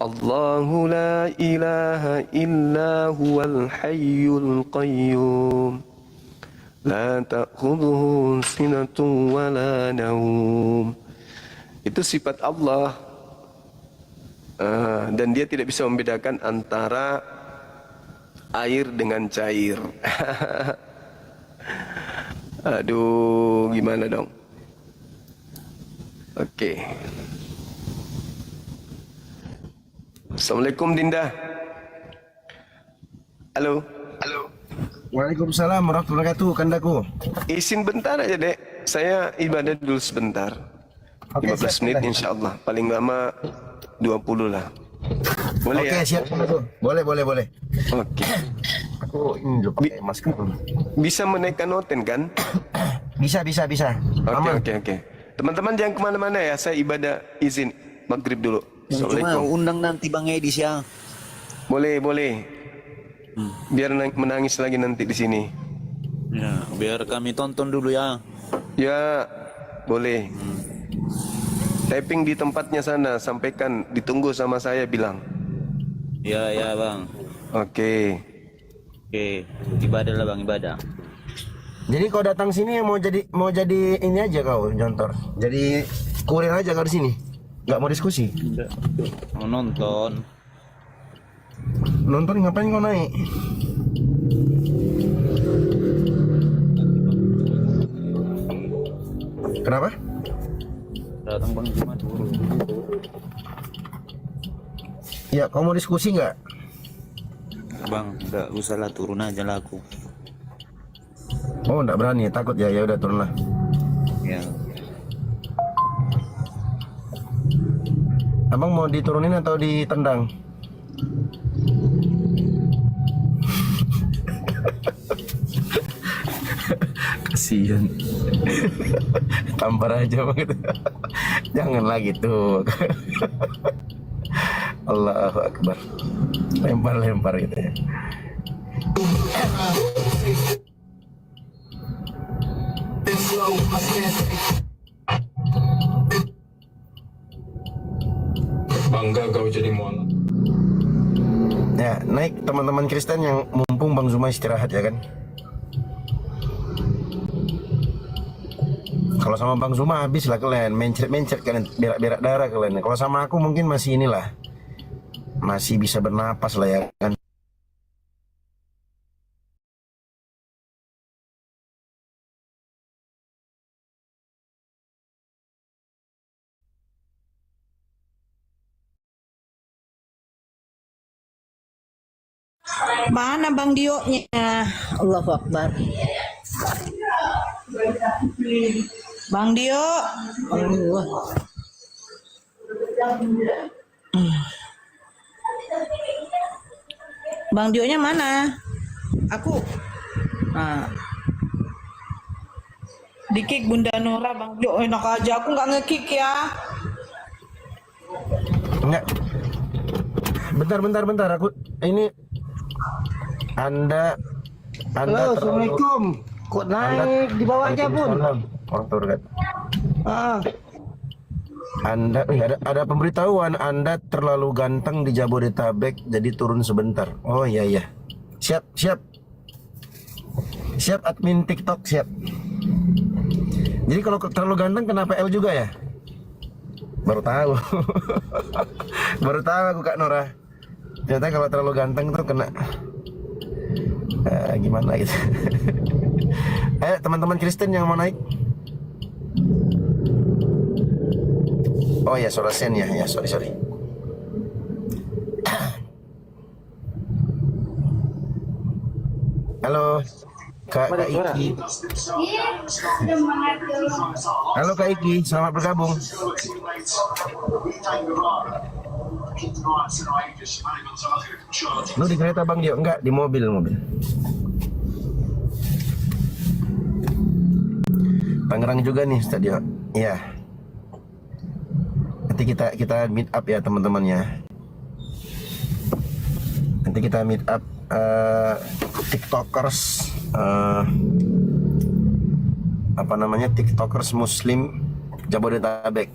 Allahu la ilaha illa huwal hayyul qayyum. La ta'khudhuhu sinatun wa la naum. Itu sifat Allah. Dan dia tidak bisa membedakan antara air dengan cair. Aduh, gimana dong? Oke. Assalamualaikum Dinda. Halo. Waalaikumsalam warahmatullahi wabarakatuh, kandaku. Izin bentar aja dek. Saya ibadah dulu sebentar. Oke, 15 siap, menit Kandak. insya Allah. Paling lama 20 lah. Boleh Oke, ya? siap, kandaku. Boleh. Oke. Aku ini lupa pakai masker. Bisa menaikkan noten kan? Bisa. Aman. Oke. Teman-teman jangan kemana-mana ya. Saya ibadah izin maghrib dulu. Cuma Assalamualaikum. undang nanti Bang Edis ya. Boleh. Biar menangis lagi nanti di sini. Ya, biar kami tonton dulu ya. Ya, boleh. Typing di tempatnya sana, sampaikan ditunggu sama saya bilang. Ya Bang. Oke. Oke, ibadah lah Bang, ibadah. Jadi kau datang sini mau jadi ini aja kau, Jontor. Jadi kurir aja kau di sini. Nggak mau diskusi. Mau nonton. Nonton ngapain kau naik? Kenapa? Datang Bang cuma turun. Ya, kau mau diskusi nggak? Bang, enggak usah lah, turun aja lah aku. Oh, nggak berani, takut ya. Ya udah turun lah. Ya. Abang mau diturunin atau ditendang? Kasihan. Tampar aja bang itu. Jangan lagi tuh. Allahu Akbar. Lempar gitu ya. Bangga kau jadi mualaf. Ya, naik teman-teman Kristen yang mumpung Bang Zuma istirahat ya kan. Kalau sama Bang Zuma habis lah kalian, mencret kalian, berak-berak darah kalian. Kalau sama aku mungkin masih inilah, masih bisa bernapas lah ya kan. Mana Bang Dio-nya? Allahu Akbar. Bang Dio. Allah. Bang Dio-nya mana? Aku. Nah. Di-kick Bunda Nora, Bang Dio. Enak aja, aku nggak nge-kick ya. Enggak. Bentar aku ini Anda Halo, Assalamualaikum. Kok naik di bawah aja pun? Orang turun. Ah, Anda ada pemberitahuan Anda terlalu ganteng di Jabodetabek jadi turun sebentar. Oh iya. Siap admin TikTok siap. Jadi kalau terlalu ganteng kenapa L juga ya? Baru tahu. Baru tahu aku Kak Nora. Ternyata kalau terlalu ganteng tuh kena gimana gitu. Ayo teman-teman Kristen yang mau naik. Oh ya, suara sen ya, sorry. Halo, Kak Iki. Halo Kak Iki, selamat bergabung. Lu di kereta Bang Dio? Enggak, di mobil. Tangerang juga nih stadion. Iya. Nanti kita meet up ya teman-teman ya. Nanti kita meet up TikTokers TikTokers Muslim Jabodetabek.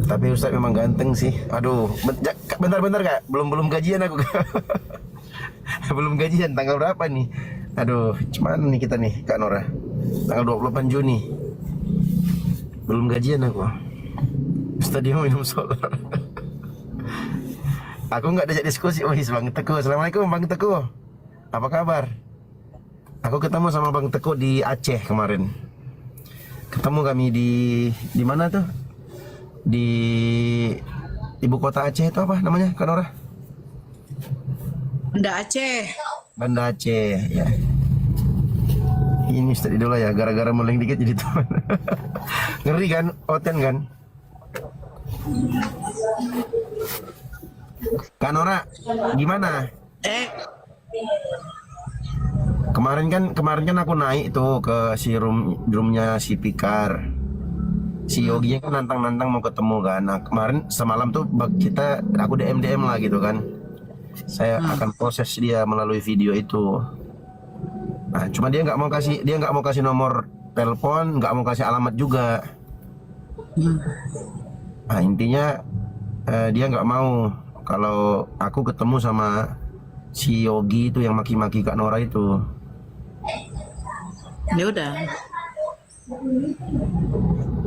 Tapi Ustadz memang ganteng sih. Aduh, bentar Kak. Belum gajian aku. Belum gajian, tanggal berapa nih? Aduh, cuman nih kita nih Kak Nora. Tanggal 28 Juni. Belum gajian aku. Ustadz dia mau minum solar. Aku nggak diajak diskusi. Oh, Bang Teguh. Assalamualaikum Bang Teguh. Apa kabar? Aku ketemu sama Bang Teguh di Aceh kemarin. Ketemu kami di mana tuh? Di ibu kota Aceh itu apa namanya, Kak Nora? Banda Aceh. Banda Aceh, ya. Ini Ustadz Idola ya, gara-gara mulai dikit jadi teman. Ngeri kan, Oten kan? Kak Nora, gimana? Kemarin kan aku naik tuh ke si roomnya si Pikar. Si Yogi kan nantang-nantang mau ketemu kan. Nah, kemarin semalam tuh aku DM lah gitu kan. Saya akan proses dia melalui video itu. Nah, cuma dia nggak mau kasih nomor telepon, nggak mau kasih alamat juga. Nah, intinya dia nggak mau kalau aku ketemu sama si Yogi itu yang maki-maki Kak Nora itu. Ya udah.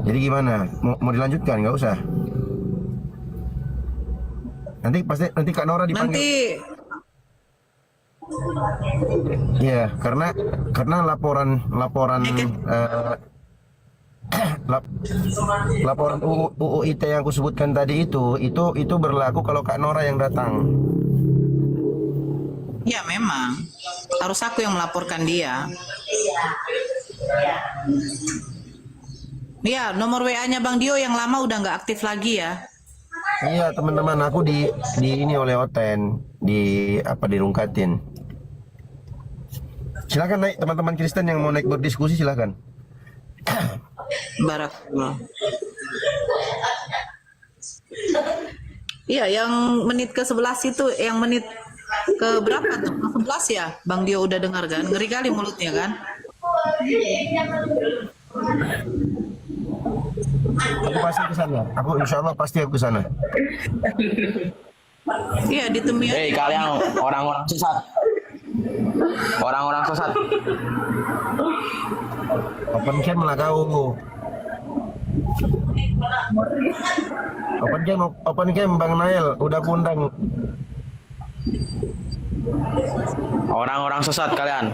Jadi gimana? Mau dilanjutkan? Nggak usah. Nanti Kak Nora dipanggil. Nanti Iya, karena laporan laporan UU ITE yang aku sebutkan tadi itu berlaku kalau Kak Nora yang datang. ya memang harus aku yang melaporkan dia. Ya, nomor WA-nya Bang Dio yang lama udah nggak aktif lagi ya. Iya, teman-teman, aku di ini oleh Oten, dirungkatin. Silakan naik teman-teman Kristen yang mau naik berdiskusi, silakan. Barakallah. Iya, yang menit ke-11 itu, yang menit ke berapa tuh? Ke-11 ya? Bang Dio udah dengar kan? Ngeri kali mulutnya kan? Aku pasti ke sana. Insya Allah pasti aku ke sana. Iya, ditemui. Hei kalian orang-orang sesat. Orang-orang sesat. Open cam lah kau. Open cam Bang Nail udah kundang. Orang-orang sesat kalian.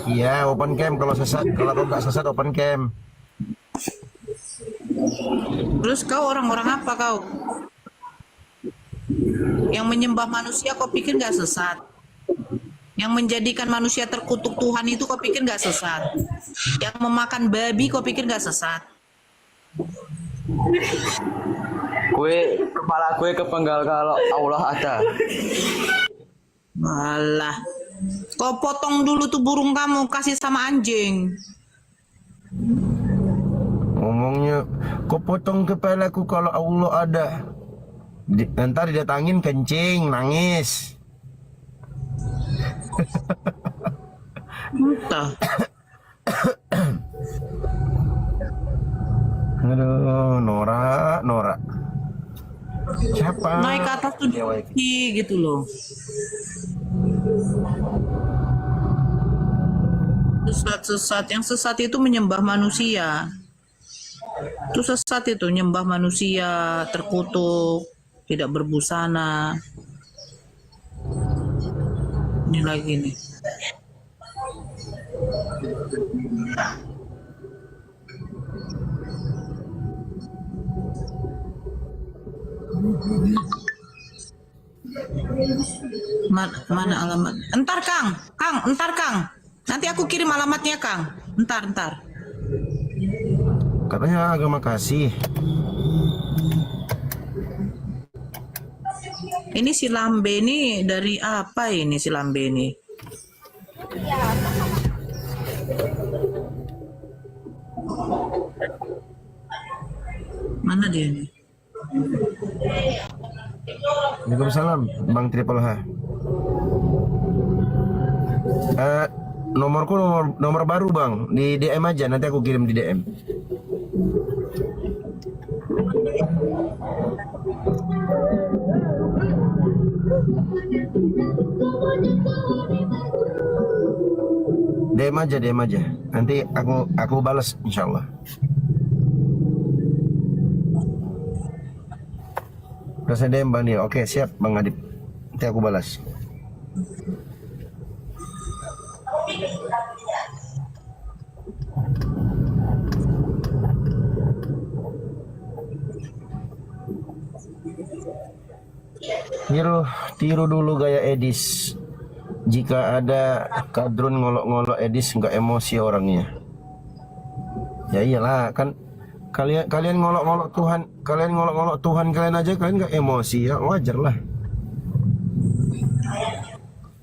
Iya, open cam kalau sesat. Kalau kau nggak sesat open cam. Terus kau orang-orang apa kau? Yang menyembah manusia kau pikir nggak sesat? Yang menjadikan manusia terkutuk Tuhan itu kau pikir nggak sesat? Yang memakan babi kau pikir nggak sesat? Kepala gue kepenggal kalau Allah ada. Malah, kau potong dulu tuh burung kamu kasih sama anjing. Ngomongnya, kau potong kepalaku kalau Allah ada. Ntar didatangin kencing, nangis. Entah. Aduh, Nora. Siapa? Naik ke atas tuh gitu loh. Sesat, yang sesat itu menyembah manusia. Itu sesat itu, nyembah manusia, terkutuk, tidak berbusana. Ini lagi nih. Mana alamat? Entar Kang, entar Kang. Nanti aku kirim alamatnya Kang. Entar. Katanya agama kasih. Ini si Lambe ini dari apa ini si Lambe ini? Mana dia nih? Waalaikumsalam, Bang Triple H. Nomorku nomor baru Bang, di DM aja, nanti aku kirim di DM. DM aja. Nanti aku balas insyaallah. Udah saya DM Bang Dio. Oke, siap Bang Adip. Nanti aku balas. Tiru dulu gaya Edis. Jika ada kadrun ngolok-ngolok Edis nggak emosi orangnya. Ya iyalah kan kalian ngolok-ngolok Tuhan kalian aja kalian nggak emosi ya wajar lah.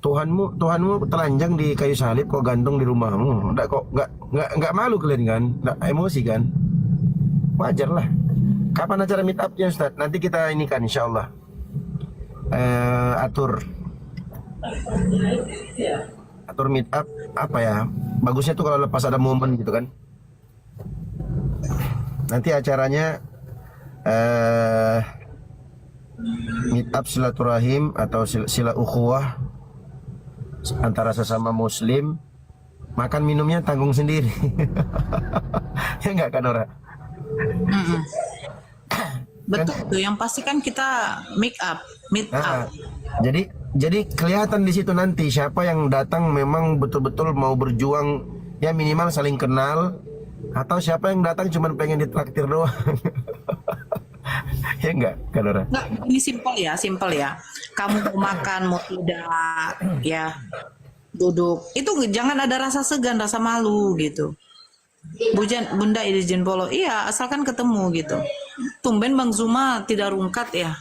Tuhanmu telanjang di kayu salib kok gantung di rumahmu. Nggak malu kalian kan? Nggak emosi kan? Wajar lah. Kapan acara meet up-nya Ustaz? Nanti kita ini kan insyaallah atur meet up apa ya? Bagusnya tuh kalau lepas ada momen gitu kan. Nanti acaranya meet up silaturahim atau sila ukhuwah antara sesama muslim, makan minumnya tanggung sendiri. Ya enggak kan Nora? Betul tuh, yang pasti kan kita meet up. Jadi kelihatan di situ nanti siapa yang datang memang betul-betul mau berjuang, ya minimal saling kenal, atau siapa yang datang cuma pengen ditraktir doang. Ya enggak kan Nora? Enggak, ini simpel ya. Kamu mau makan, mau tidak, ya duduk. Itu jangan ada rasa segan, rasa malu gitu. Bunda Irjen Polo, iya asalkan ketemu gitu. Tumben Bang Zuma tidak rungkat ya.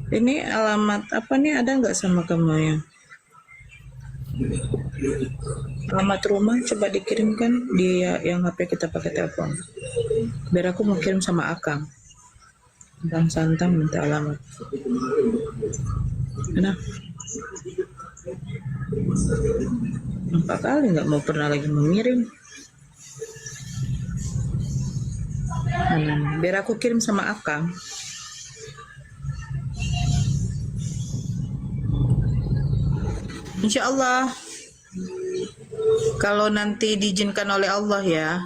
Ini alamat apa nih, ada nggak sama kamu ya? Alamat rumah coba dikirimkan dia yang HP kita pakai telepon. Biar aku mau kirim sama Akang. Bang Santang minta alamat. Nah, 4 kali nggak mau pernah lagi mengirim. Biar aku kirim sama Akang. Insya Allah, kalau nanti diizinkan oleh Allah ya.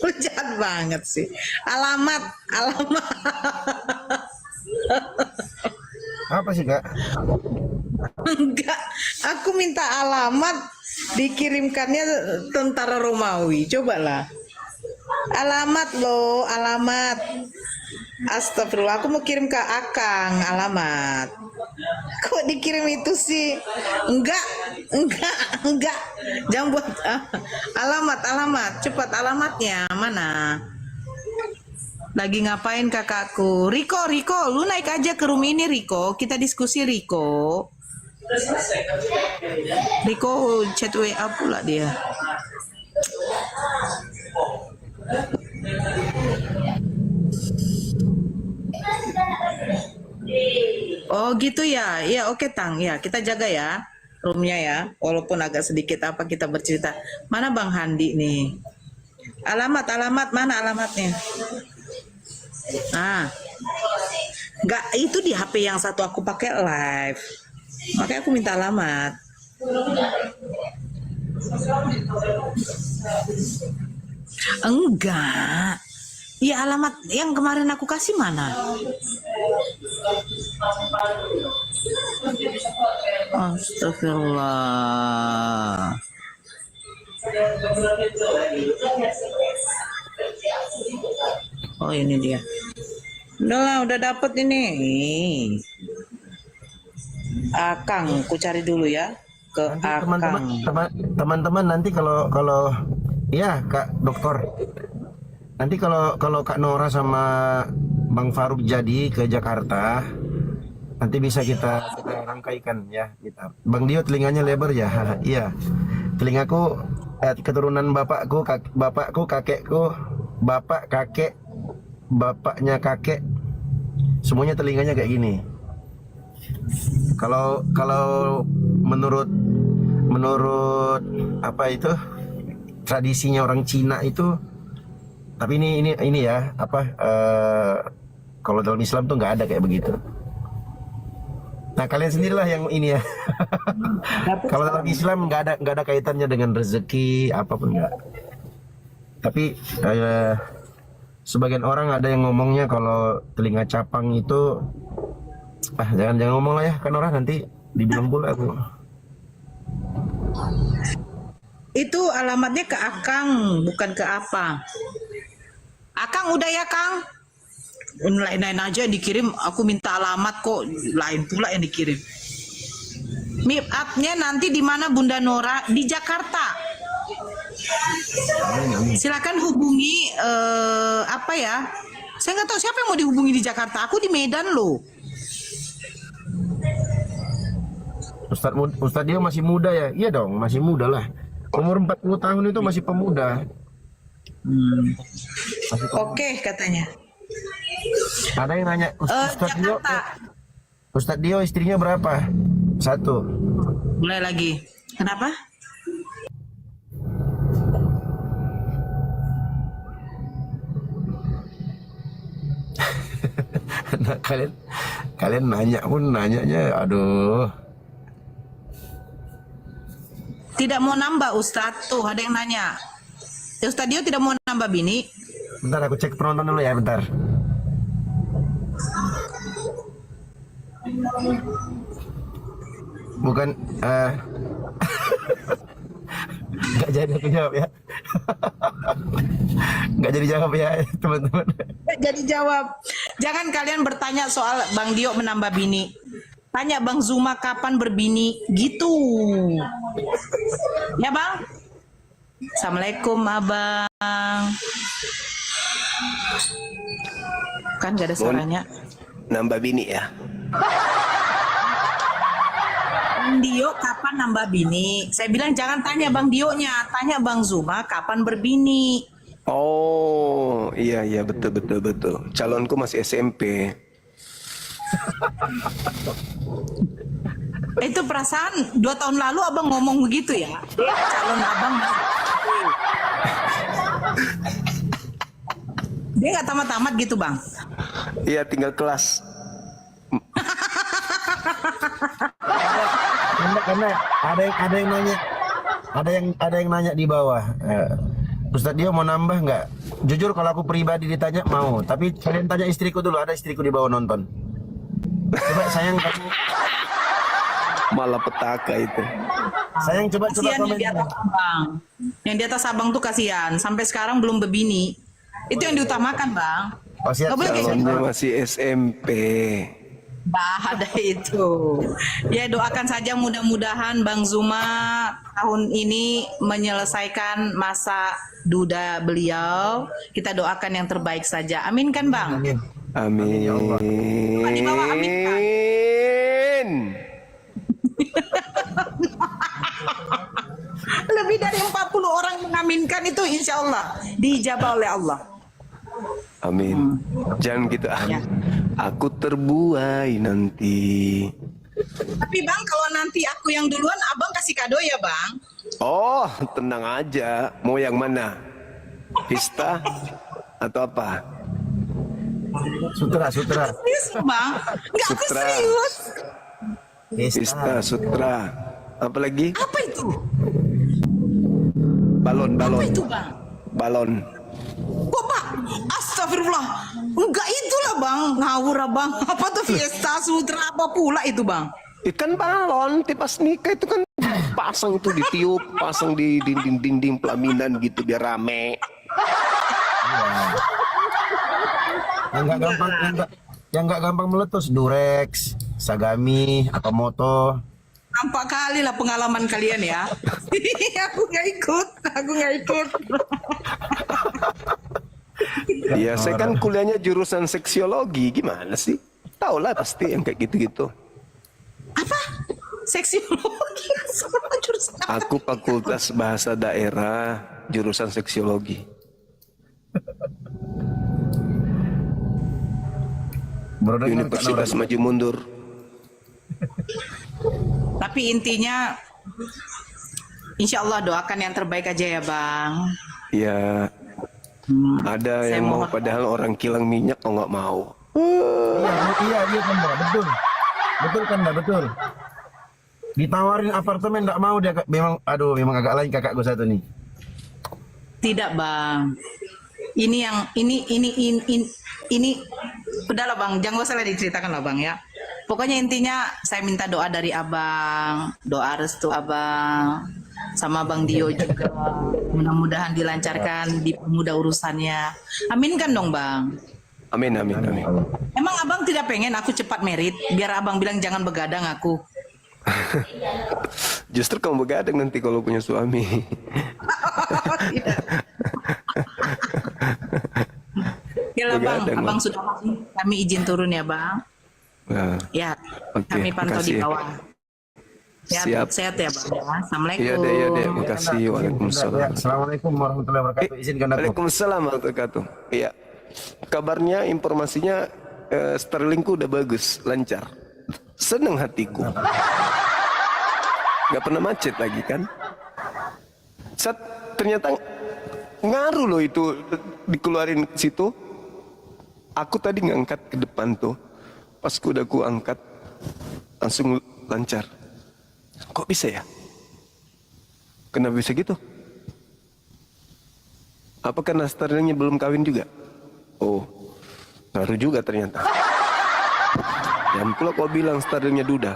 Lu jahat banget sih. Alamat. Apa sih Kak? Enggak, aku minta alamat dikirimkannya tentara Romawi. Cobalah. Alamat loh, alamat. Astagfirullah, aku mau kirim ke Akang alamat. Kok dikirim itu sih? Enggak. Jangan buat alamat. Cepat alamatnya mana? Lagi ngapain kakakku? Riko, lu naik aja ke room ini Riko. Kita diskusi Riko. Riko chat WA pula dia. Oh gitu ya. Ya oke Tang. Ya kita jaga ya roomnya ya. Walaupun agak sedikit apa kita bercerita. Mana Bang Handi nih? Alamat mana alamatnya? Enggak, itu di HP yang satu aku pakai live. Makanya aku minta alamat. Enggak. Ya alamat yang kemarin aku kasih mana? Astagfirullah. Oh ini dia. Udah dapet ini. Akang, ku cari dulu ya ke Akang. Teman-teman nanti kalau ya Kak Dokter. Nanti kalau Kak Nora sama Bang Faruk jadi ke Jakarta, nanti bisa kita rangkaikan ya kita. Bang Dio telinganya lebar ya. Iya. Telingaku keturunan bapakku, kakekku, bapak, kakek, bapaknya kakek, semuanya telinganya kayak gini. Kalau menurut apa itu tradisinya orang Cina itu, tapi ini ya apa Kalau dalam Islam tuh nggak ada kayak begitu. Nah kalian sendirilah yang ini ya. Kalau dalam Islam nggak ada kaitannya dengan rezeki apapun nggak. Tapi sebagian orang ada yang ngomongnya kalau telinga capang itu jangan ngomong lah ya kan orang nanti dibilang pula aku. Itu alamatnya ke Akang, bukan ke apa. Akang udah ya Kang? Lain-lain aja yang dikirim, aku minta alamat kok, lain pula yang dikirim. Meet up-nya nanti di mana Bunda Nora? Di Jakarta. Silakan hubungi apa ya? Saya nggak tahu siapa yang mau dihubungi di Jakarta. Aku di Medan loh. Ustadz dia masih muda ya? Iya dong, masih muda lah. Umur 40 tahun itu masih pemuda. Oke katanya. Ada yang nanya, Jakarta. Ustadz Dio istrinya berapa? 1. Mulai lagi. Kenapa? Nah, kalian nanya pun nanyanya, aduh. Tidak mau nambah Ustadz. Tuh ada yang nanya. Ustadz Dio tidak mau nambah bini. Bentar aku cek penonton dulu ya, bentar. Bukan nggak jadi aku jawab ya. Nggak jadi jawab ya teman-teman. Jadi jawab. Jangan kalian bertanya soal Bang Dio menambah bini. Tanya Bang Zuma kapan berbini. Gitu. Ya Bang? Assalamualaikum Abang. Kan gak ada suaranya. Nambah bini ya. Bang Dio kapan nambah bini? Saya bilang jangan tanya Bang Dio-nya. Tanya Bang Zuma kapan berbini. Oh, iya betul. Calonku masih SMP. Itu perasaan 2 tahun lalu Abang ngomong begitu ya? Calon Abang dia nggak tamat-tamat gitu Bang? Iya, tinggal kelas. Karena ada yang nanya, ada yang nanya di bawah. Ustadz Dio mau nambah nggak? Jujur kalau aku pribadi ditanya mau, tapi kalian tanya istriku dulu. Ada istriku di bawah nonton. Coba sayang kamu. Malah petaka itu. Sayang coba Kasihan yang komen. di atas Abang. Yang di atas Abang tuh kasihan. Sampai sekarang belum berbini. Itu yang diutamakan Bang. Oh, siap, Nggak boleh kayak Calonnya gitu. masih SMP. Bah, ada itu. Ya doakan saja mudah-mudahan Bang Zuma tahun ini menyelesaikan masa duda beliau. Kita doakan yang terbaik saja. Amin kan Bang? Amin. Amin. Ya Allah. Pak, di bawah amin kan? Lebih dari 40 orang mengaminkan itu insya Allah diijabah oleh Allah. Amin. Jangan gitu. Ya. Aku terbuai nanti. Tapi Bang, kalau nanti aku yang duluan, Abang kasih kado ya Bang? Oh, tenang aja. Mau yang mana? Pista atau apa? Sutra. Serius Bang? Enggak, aku Sutra. serius. Pista, sutra. Apa lagi? Apa itu? Balon. Apa itu Bang? Balon. Kok Pak? Astagfirullah. Enggak itulah Bang. Ngawur Abang. Apa tuh fiesta, sutra, apa pula itu Bang? Ikan balon, pas nikah itu kan pasang itu ditiup, pasang di dinding-dinding pelaminan gitu biar rame. Yang nggak gampang meletus, Durex, Sagami, Akamoto. Nampak kali lah pengalaman kalian ya. Aku nggak ikut. Iya, saya kan kuliahnya jurusan seksiologi, gimana sih? Tahu lah pasti yang kayak gitu-gitu. Apa? Seksiologi? Sama jurusan apa? Aku fakultas bahasa daerah, jurusan seksiologi. Universitas Maju Mundur. Tapi intinya, insya Allah doakan yang terbaik aja ya Bang. Ya, ada Saya yang mau mohon. padahal orang kilang minyak kok nggak mau. Iya, dia kan Bang. Betul. Betul kan Bang, betul. Ditawarin apartemen enggak mau dia. Memang memang agak lain kakak gue satu nih. Tidak bang. Ini udahlah bang, jangan usah diceritakan lah bang ya. Pokoknya intinya saya minta doa dari abang, doa restu abang, sama bang Dio juga. Mudah-mudahan dilancarkan, dipermudah urusannya. Amin kan dong bang. Amin, amin, amin. Emang abang tidak pengen aku cepat merit, biar abang bilang jangan begadang aku. Justru kamu begadang nanti kalau punya suami. Ya lah bang, Begadang, abang Bang. sudah pasti. Kami izin turun ya bang. Nah, Ya, Oke, kami pantau di makasih. bawah. Ya, Siap. sehat ya bang. Ya. Assalamualaikum. iya deh, makasih. Waalaikumsalam. Ya, Assalamualaikum warahmatullahi wabarakatuh. Izinkan aku. Waalaikumsalam warahmatullahi wabarakatuh. Iya. Kabarnya, informasinya Starlinkku udah bagus, lancar. Seneng hatiku. Gak pernah macet lagi kan? Ternyata ngaruh loh itu dikeluarin ke situ. Aku tadi ngangkat ke depan tuh. Pas udah ku angkat langsung lancar. Kok bisa ya? Kenapa bisa gitu? Apa karena Starlinknya belum kawin juga? Oh, ngaruh juga ternyata. Jangan pula kau bilang Starlinknya duda.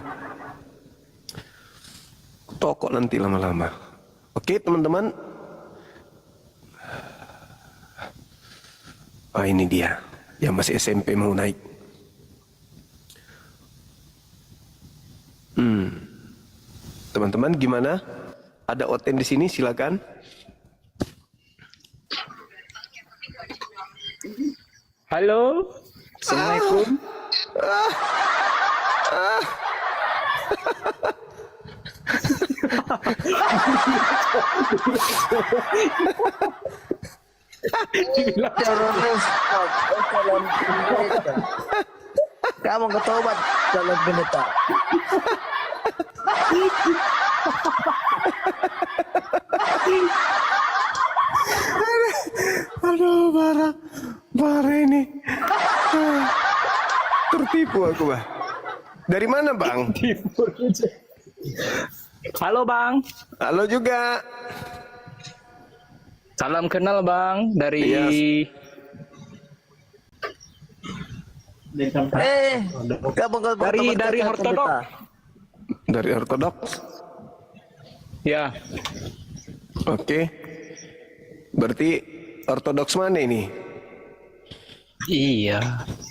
Tokok nanti lama-lama. Oke teman-teman. Ah ini dia. Yang masih SMP mau naik. Teman-teman gimana? Ada Oten di sini, silakan. Halo, Assalamualaikum. Kamu ketobat calon pendeta. Aduh, parah ini. Tertipu aku, Bah. Dari mana, Bang? Halo Bang, Halo juga. salam kenal Bang dari Iya. Kamu dari Ortodok. Dari Ortodoks. Ya, Oke. Berarti Ortodoks mana ini? iya.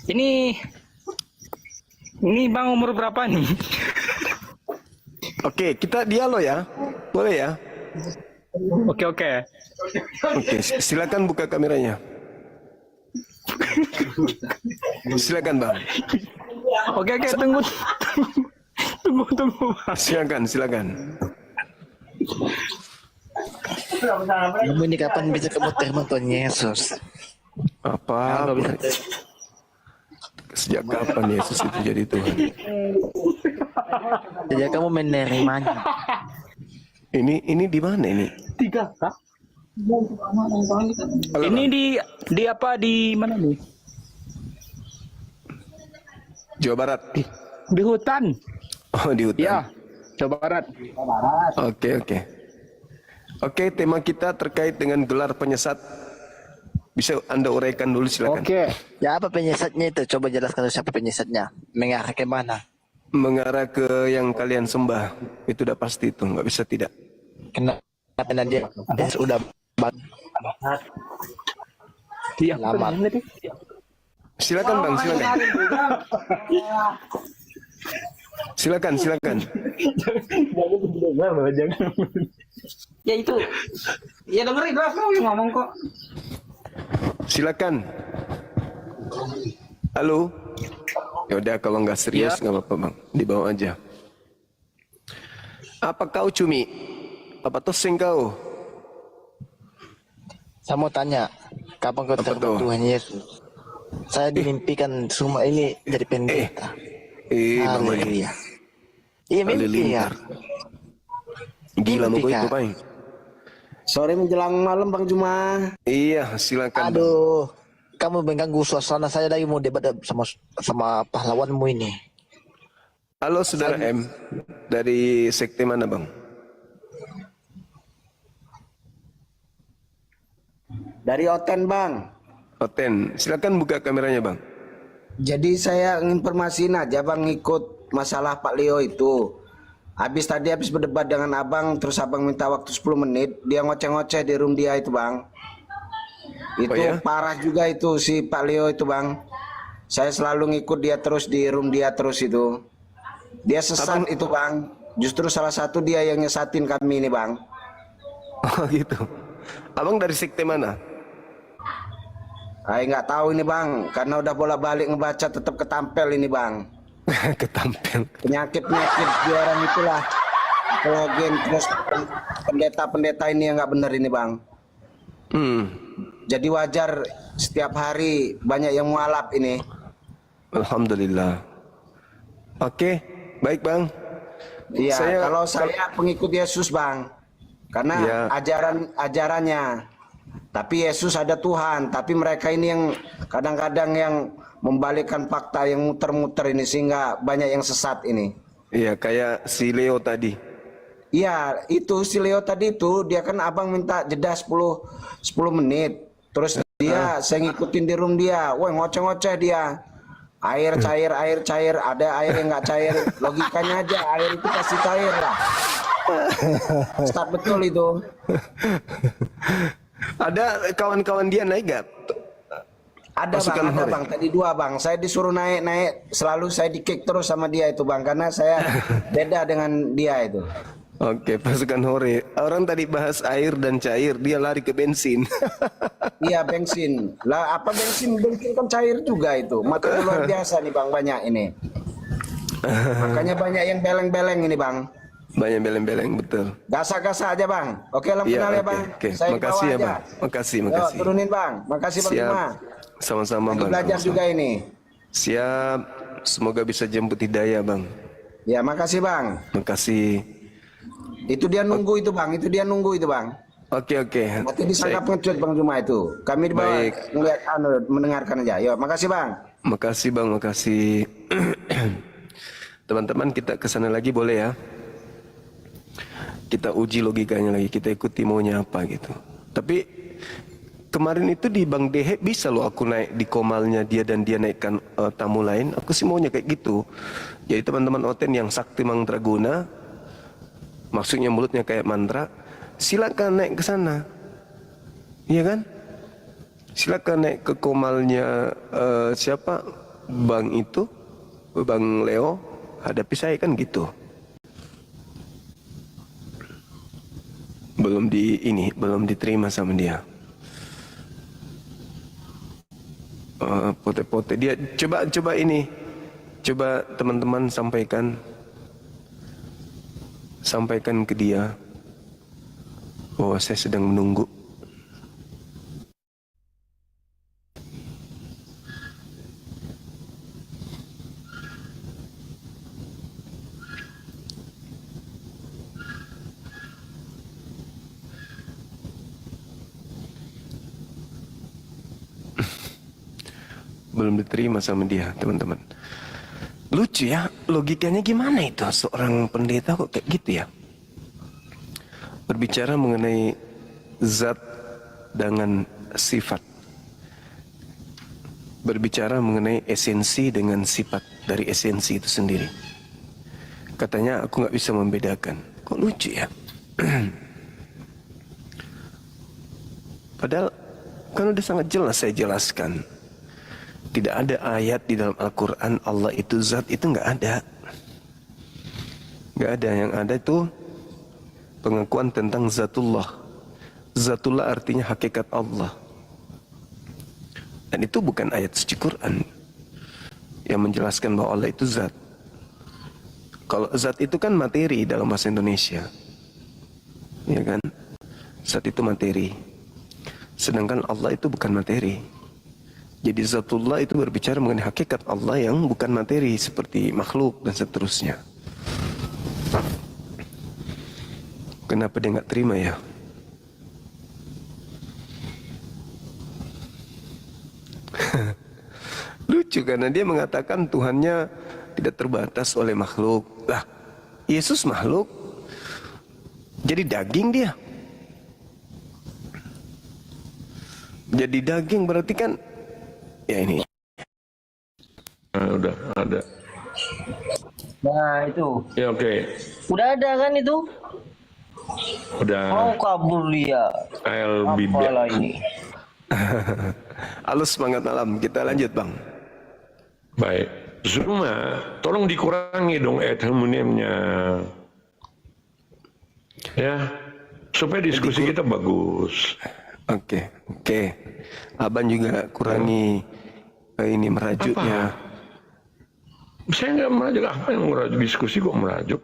Ini Bang umur berapa nih? Oke, kita dialog ya. Boleh ya? Oke. Oke, silakan buka kameranya. Silakan, Bang. Oke, tunggu. Tunggu Bang. Silakan. Kamu ini kapan bisa kamu terima Tuhan Yesus? Apa? Kalau bisa Sejak kapan Yesus itu jadi Tuhan? sejak kamu menerimanya. Ini di mana ini? 3 Kak. Halo, Ini Bang. di apa di mana nih? Jawa Barat. Di hutan. Oh, di hutan. Ya, Jawa Barat. Oke, tema kita terkait dengan gelar penyesat. Bisa Anda uraikan dulu, silakan. Oke. Ya apa penyesatnya itu? Coba jelaskan dulu siapa penyesatnya. Mengarah ke mana? Mengarah ke yang kalian sembah. Itu udah pasti itu, nggak bisa tidak. Karena dia sudah Iya, lama. Silakan, Bang, silakan. Silakan. Ya itu. Ya dengerin lah kamu yang ngomong kok. Silakan. Halo. Ya udah kalau nggak serius nggak apa-apa, Bang. Dibawa aja. Apa kau cumi? Apa toseng kau? Saya mau tanya, kapan kau terima tuh? Tuhan Yesus? Saya dimimpikan semua ini jadi pendeta. Bang Mali. Haleluya. Iya mimpi ya. Gila mau Mimpi, itu, Kak. Bang. Sore menjelang malam Bang Juma. Iya, silakan. Bang. Aduh, kamu mengganggu suasana saya lagi mau debat sama pahlawanmu ini. Halo saudara M, dari sekte mana bang? Dari Oten bang. Oten, silakan buka kameranya bang. Jadi saya informasiin aja bang, ikut masalah Pak Leo itu. Habis berdebat dengan abang, terus abang minta waktu 10 menit, dia ngoceh-ngoceh di room dia itu bang. Itu parah juga itu si Pak Leo itu bang. Saya selalu ngikut dia terus di room dia terus itu. Dia sesat itu bang. Justru salah satu dia yang nyesatin kami ini bang. Oh gitu. Abang dari sekte mana? Saya nggak tahu ini bang, karena udah bolak-balik ngebaca tetap ketampel ini bang. Ketampil. Penyakit di orang itulah. Kogen terus pendeta-pendeta ini yang nggak benar ini bang. Jadi wajar setiap hari banyak yang mualaf ini. Alhamdulillah. Oke, baik bang. Iya, kalau saya pengikut Yesus bang, karena ajarannya. Tapi Yesus ada Tuhan, tapi mereka ini yang kadang-kadang yang membalikkan fakta yang muter-muter ini sehingga banyak yang sesat ini. Iya, kayak si Leo tadi. Iya, itu si Leo tadi itu dia kan abang minta jeda 10 menit. Terus dia saya ngikutin di room dia. Woi, ngoceh-ngoceh dia. Air cair, ada air yang nggak cair. Logikanya aja air itu pasti cair lah. Start betul itu. Ada kawan-kawan dia naik gak? Ada bang, tadi 2 bang. Saya disuruh naik, selalu saya di-kick terus sama dia itu bang, karena saya beda dengan dia itu. Oke, pasukan hore. Orang tadi bahas air dan cair, dia lari ke bensin. Iya bensin. Lah apa bensin? Bensin kan cair juga itu. Makanya luar biasa nih bang, banyak ini. Makanya banyak yang beleng-beleng ini bang. Banyak beleng-beleng, betul. Gasa-gasa aja bang. Oke, lampu kenal ya bang. Oke. Saya Makasih ya bawa bang. aja. Makasih. Yo, turunin bang. Makasih bang Bima. Sama-sama Lagi bang. belajar juga ini. Siap. Semoga bisa jemput hidayah bang. Ya makasih bang. Makasih. Itu dia nunggu itu bang. Oke. Nanti disangka pengecut bang Juma itu. Kami di bawah ngeliat, mendengarkan aja. Yo, makasih bang. Makasih bang, makasih. Teman-teman kita kesana lagi boleh ya? Kita uji logikanya lagi, kita ikuti maunya apa gitu. Tapi kemarin itu di Bang Dehe bisa loh aku naik di komalnya dia dan dia naikkan tamu lain. Aku sih maunya kayak gitu. Jadi teman-teman Oten yang sakti mantraguna, maksudnya mulutnya kayak mantra, silakan naik ke sana. Iya kan? Silakan naik ke komalnya siapa? Bang itu, Bang Leo, hadapi saya kan gitu. Belum diterima sama dia. Pote-pote dia coba ini. Coba teman-teman sampaikan ke dia bahwa saya sedang menunggu. Belum diterima sama dia, teman-teman. Lucu ya, logikanya gimana itu? Seorang pendeta kok kayak gitu ya? Berbicara mengenai zat dengan sifat. Berbicara mengenai esensi dengan sifat dari esensi itu sendiri. Katanya aku nggak bisa membedakan. Kok lucu ya? Padahal kan udah sangat jelas saya jelaskan. Tidak ada ayat di dalam Al-Quran Allah itu zat, itu nggak ada. Nggak ada. Yang ada itu pengakuan tentang zatullah. Zatullah artinya hakikat Allah. Dan itu bukan ayat suci Quran yang menjelaskan bahwa Allah itu zat. Kalau zat itu kan materi dalam bahasa Indonesia, ya kan? Zat itu materi. Sedangkan Allah itu bukan materi. Jadi zatullah itu berbicara mengenai hakikat Allah yang bukan materi seperti makhluk dan seterusnya. Kenapa dia nggak terima ya? lucu karena dia mengatakan Tuhannya tidak terbatas oleh makhluk. Lah, Yesus makhluk, jadi daging dia. Jadi daging berarti kan, ya ini. Udah ada. Nah itu. Ya oke. Udah ada kan itu? Udah. Mau kabur dia. I'll be Apalah back. ini. Halo, semangat malam. Kita lanjut, Bang. Baik. Zuma, tolong dikurangi dong ad hominemnya. Ya, supaya diskusi kita bagus. Oke. Abang juga kurangi ini merajutnya. Saya nggak merajuk, apa yang merajuk? Diskusi kok merajuk?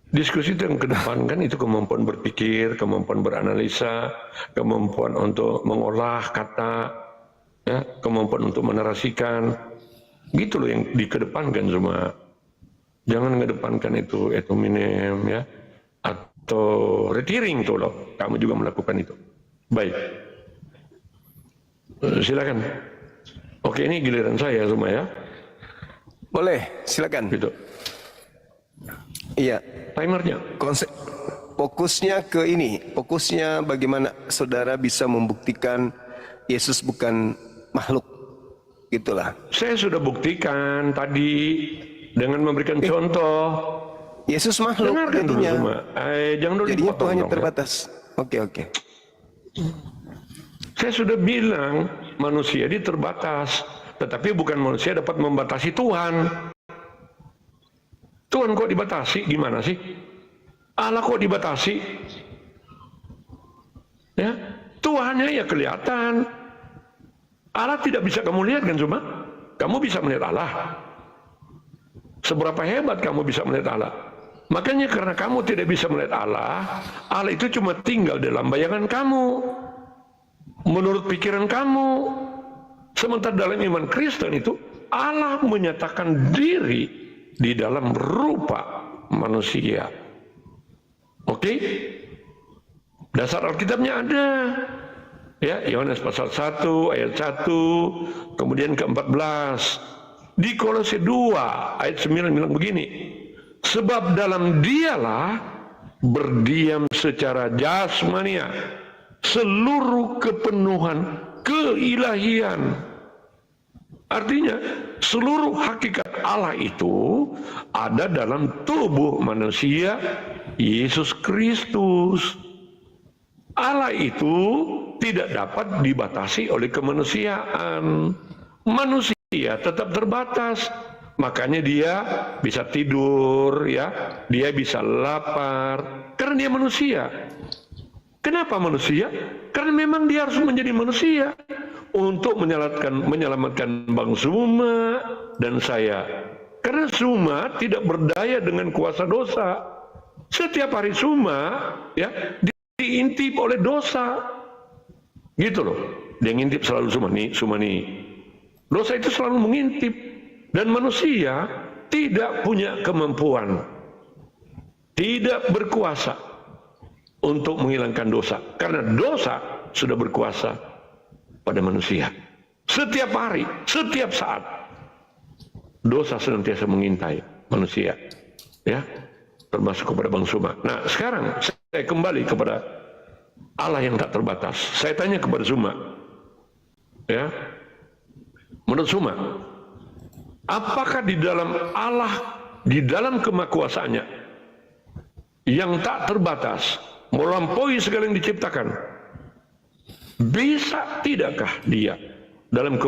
Diskusi itu yang kedepankan itu kemampuan berpikir, kemampuan beranalisa, kemampuan untuk mengolah kata, ya, kemampuan untuk menarasikan. Gitu loh yang dikedepankan semua. Jangan mengedepankan itu ad hominem, ya, atau retiring tuh loh. Kamu juga melakukan itu. Baik. Silakan. Oke, ini giliran saya semua ya. Boleh, silakan. Gitu. Iya. Timernya. Fokusnya ke ini. Fokusnya bagaimana saudara bisa membuktikan Yesus bukan makhluk. Gitulah. Saya sudah buktikan tadi dengan memberikan contoh. Yesus makhluk. Dengarkan dulu jadinya. semua. Jangan dulu Jadinya dipotong Tuhannya dong, ya. terbatas. Oke. Saya sudah bilang manusia ini terbatas, tetapi bukan manusia dapat membatasi Tuhan. Tuhan kok dibatasi? Gimana sih? Allah kok dibatasi? Ya, Tuhannya ya kelihatan. Allah tidak bisa kamu lihat kan cuma? Kamu bisa melihat Allah. Seberapa hebat kamu bisa melihat Allah? Makanya karena kamu tidak bisa melihat Allah, Allah itu cuma tinggal dalam bayangan kamu. Menurut pikiran kamu. Sementara dalam iman Kristen itu Allah menyatakan diri di dalam rupa manusia. Oke? Dasar Alkitabnya ada. Ya, Yohanes pasal 1 ayat 1, kemudian ke-14. Di Kolose 2 ayat 9 bilang begini. Sebab dalam Dialah berdiam secara jasmania seluruh kepenuhan keilahian. Artinya seluruh hakikat Allah itu ada dalam tubuh manusia Yesus Kristus. Allah itu tidak dapat dibatasi oleh kemanusiaan. Manusia tetap terbatas. Makanya dia bisa tidur, ya, dia bisa lapar karena dia manusia. Kenapa manusia? Karena memang dia harus menjadi manusia untuk menyelamatkan Bang Suma dan saya. Karena Suma tidak berdaya dengan kuasa dosa. Setiap hari Suma, ya, diintip oleh dosa. Gitu loh. Dia ngintip selalu Suma nih. Dosa itu selalu mengintip. Dan manusia tidak punya kemampuan. Tidak berkuasa untuk menghilangkan dosa. Karena dosa sudah berkuasa pada manusia. Setiap hari, setiap saat, dosa senantiasa mengintai manusia. Ya, termasuk kepada Bang Suma. Nah, sekarang saya kembali kepada Allah yang tak terbatas. Saya tanya kepada Suma. Ya, menurut Suma, apakah di dalam Allah, di dalam kemahakuasaannya yang tak terbatas, melampaui segala yang diciptakan, bisa tidakkah dia dalam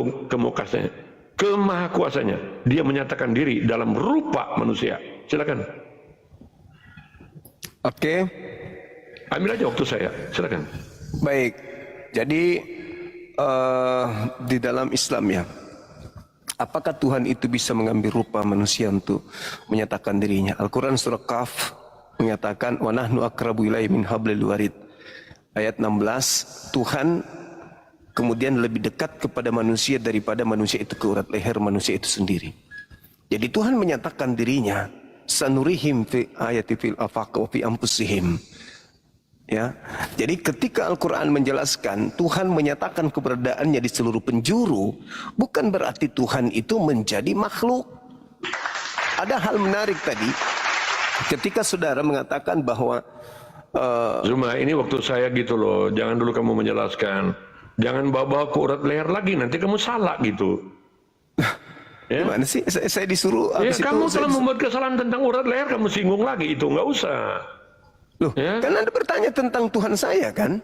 kemahakuasanya dia menyatakan diri dalam rupa manusia? Silakan. Oke. Ambil aja waktu saya. Silakan. Baik. Jadi di dalam Islam ya, apakah Tuhan itu bisa mengambil rupa manusia untuk menyatakan dirinya? Al-Quran surah Qaf menyatakan wa nahnu aqrabu ilaihi min hablil warid. Ayat 16, Tuhan kemudian lebih dekat kepada manusia daripada manusia itu ke urat leher manusia itu sendiri. Jadi Tuhan menyatakan dirinya sanurihim fi ayati fil afaq wa fi anfusihim. Ya, jadi ketika Al-Quran menjelaskan Tuhan menyatakan keberadaannya di seluruh penjuru, bukan berarti Tuhan itu menjadi makhluk. Ada hal menarik tadi, ketika saudara mengatakan bahwa Zuma, ini waktu saya gitu loh, jangan dulu kamu menjelaskan, jangan bawa-bawa ke urat leher lagi, nanti kamu salah gitu. Ya? gimana sih? Saya disuruh. Ya, habis itu kamu saya telah membuat kesalahan tentang urat leher, kamu singgung lagi, itu nggak usah. Loh, Ya? kan Anda bertanya tentang Tuhan saya kan?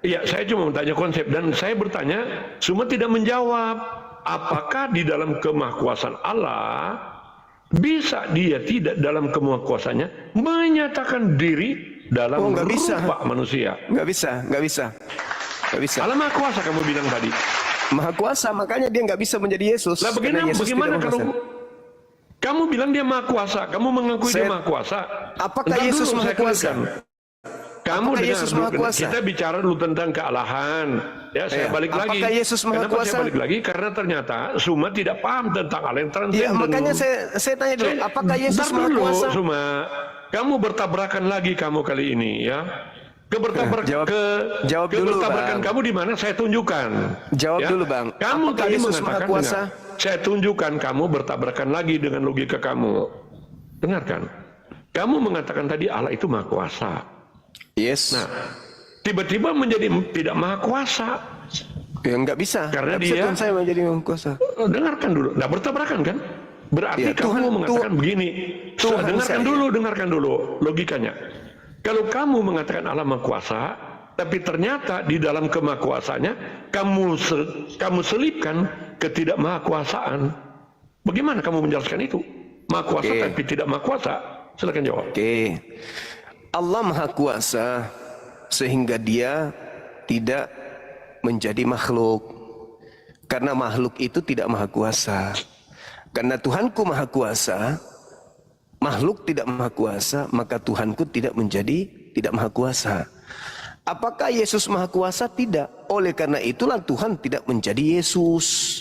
Iya, saya cuma bertanya konsep dan saya bertanya, semua tidak menjawab. Apakah di dalam kemahakuasaan Allah bisa dia tidak dalam kemahakuasaannya menyatakan diri dalam nggak bisa. rupa manusia? Nggak bisa, nggak bisa, nggak bisa. Allah Maha Kuasa kamu bilang tadi. Maha kuasa, makanya dia nggak bisa menjadi Yesus. Lah Karena Yesus bagaimana tidak kalau berkuasa. kamu bilang dia Maha Kuasa, kamu mengakui dia Maha Kuasa? Apakah Ntar Yesus dulu, Maha saya Kuasa? clearkan. Kamu Apakah dengar Yesus dulu, Maha Kuasa? kita bicara dulu tentang kealahan. Ya, saya Iya. balik lagi. Apakah Yesus Maha Kenapa Kuasa? saya balik lagi? Karena ternyata Suma tidak paham tentang Allah yang Iya, transenden. makanya saya tanya dulu, apakah Yesus Ntar Maha dulu, Kuasa? Suma, kamu bertabrakan lagi kamu kali ini ya. Jawab dulu, kebertabrakan Bang. kamu di mana? Saya tunjukkan. Jawab dulu, Bang. Kamu Apakah tadi Yesus Maha mengatakan, Kuasa? dengar, saya tunjukkan kamu bertabrakan lagi dengan logika kamu. Dengarkan. Kamu mengatakan tadi Allah itu Maha Kuasa. Yes. Nah, tiba-tiba menjadi tidak Maha Kuasa. Ya nggak bisa. Karena Nggak bisa dia- Tuhan saya menjadi Maha Kuasa. Dengarkan dulu. Nah, bertabrakan kan? Berarti Ya, kamu mengatakan begini. Tuhan Dengarkan dulu logikanya. Kalau kamu mengatakan Allah Maha Kuasa, tapi ternyata di dalam kemahakuasaannya kamu selipkan ketidakmahakuasaan. Bagaimana kamu menjelaskan itu? Maha Kuasa Oke. tapi tidak Maha Kuasa? Silakan jawab. Oke. Allah Maha Kuasa sehingga dia tidak menjadi makhluk. Karena makhluk itu tidak maha kuasa. Karena Tuhanku maha kuasa, makhluk tidak maha kuasa, maka Tuhanku tidak maha kuasa. Apakah Yesus maha kuasa? Tidak. Oleh karena itulah Tuhan tidak menjadi Yesus.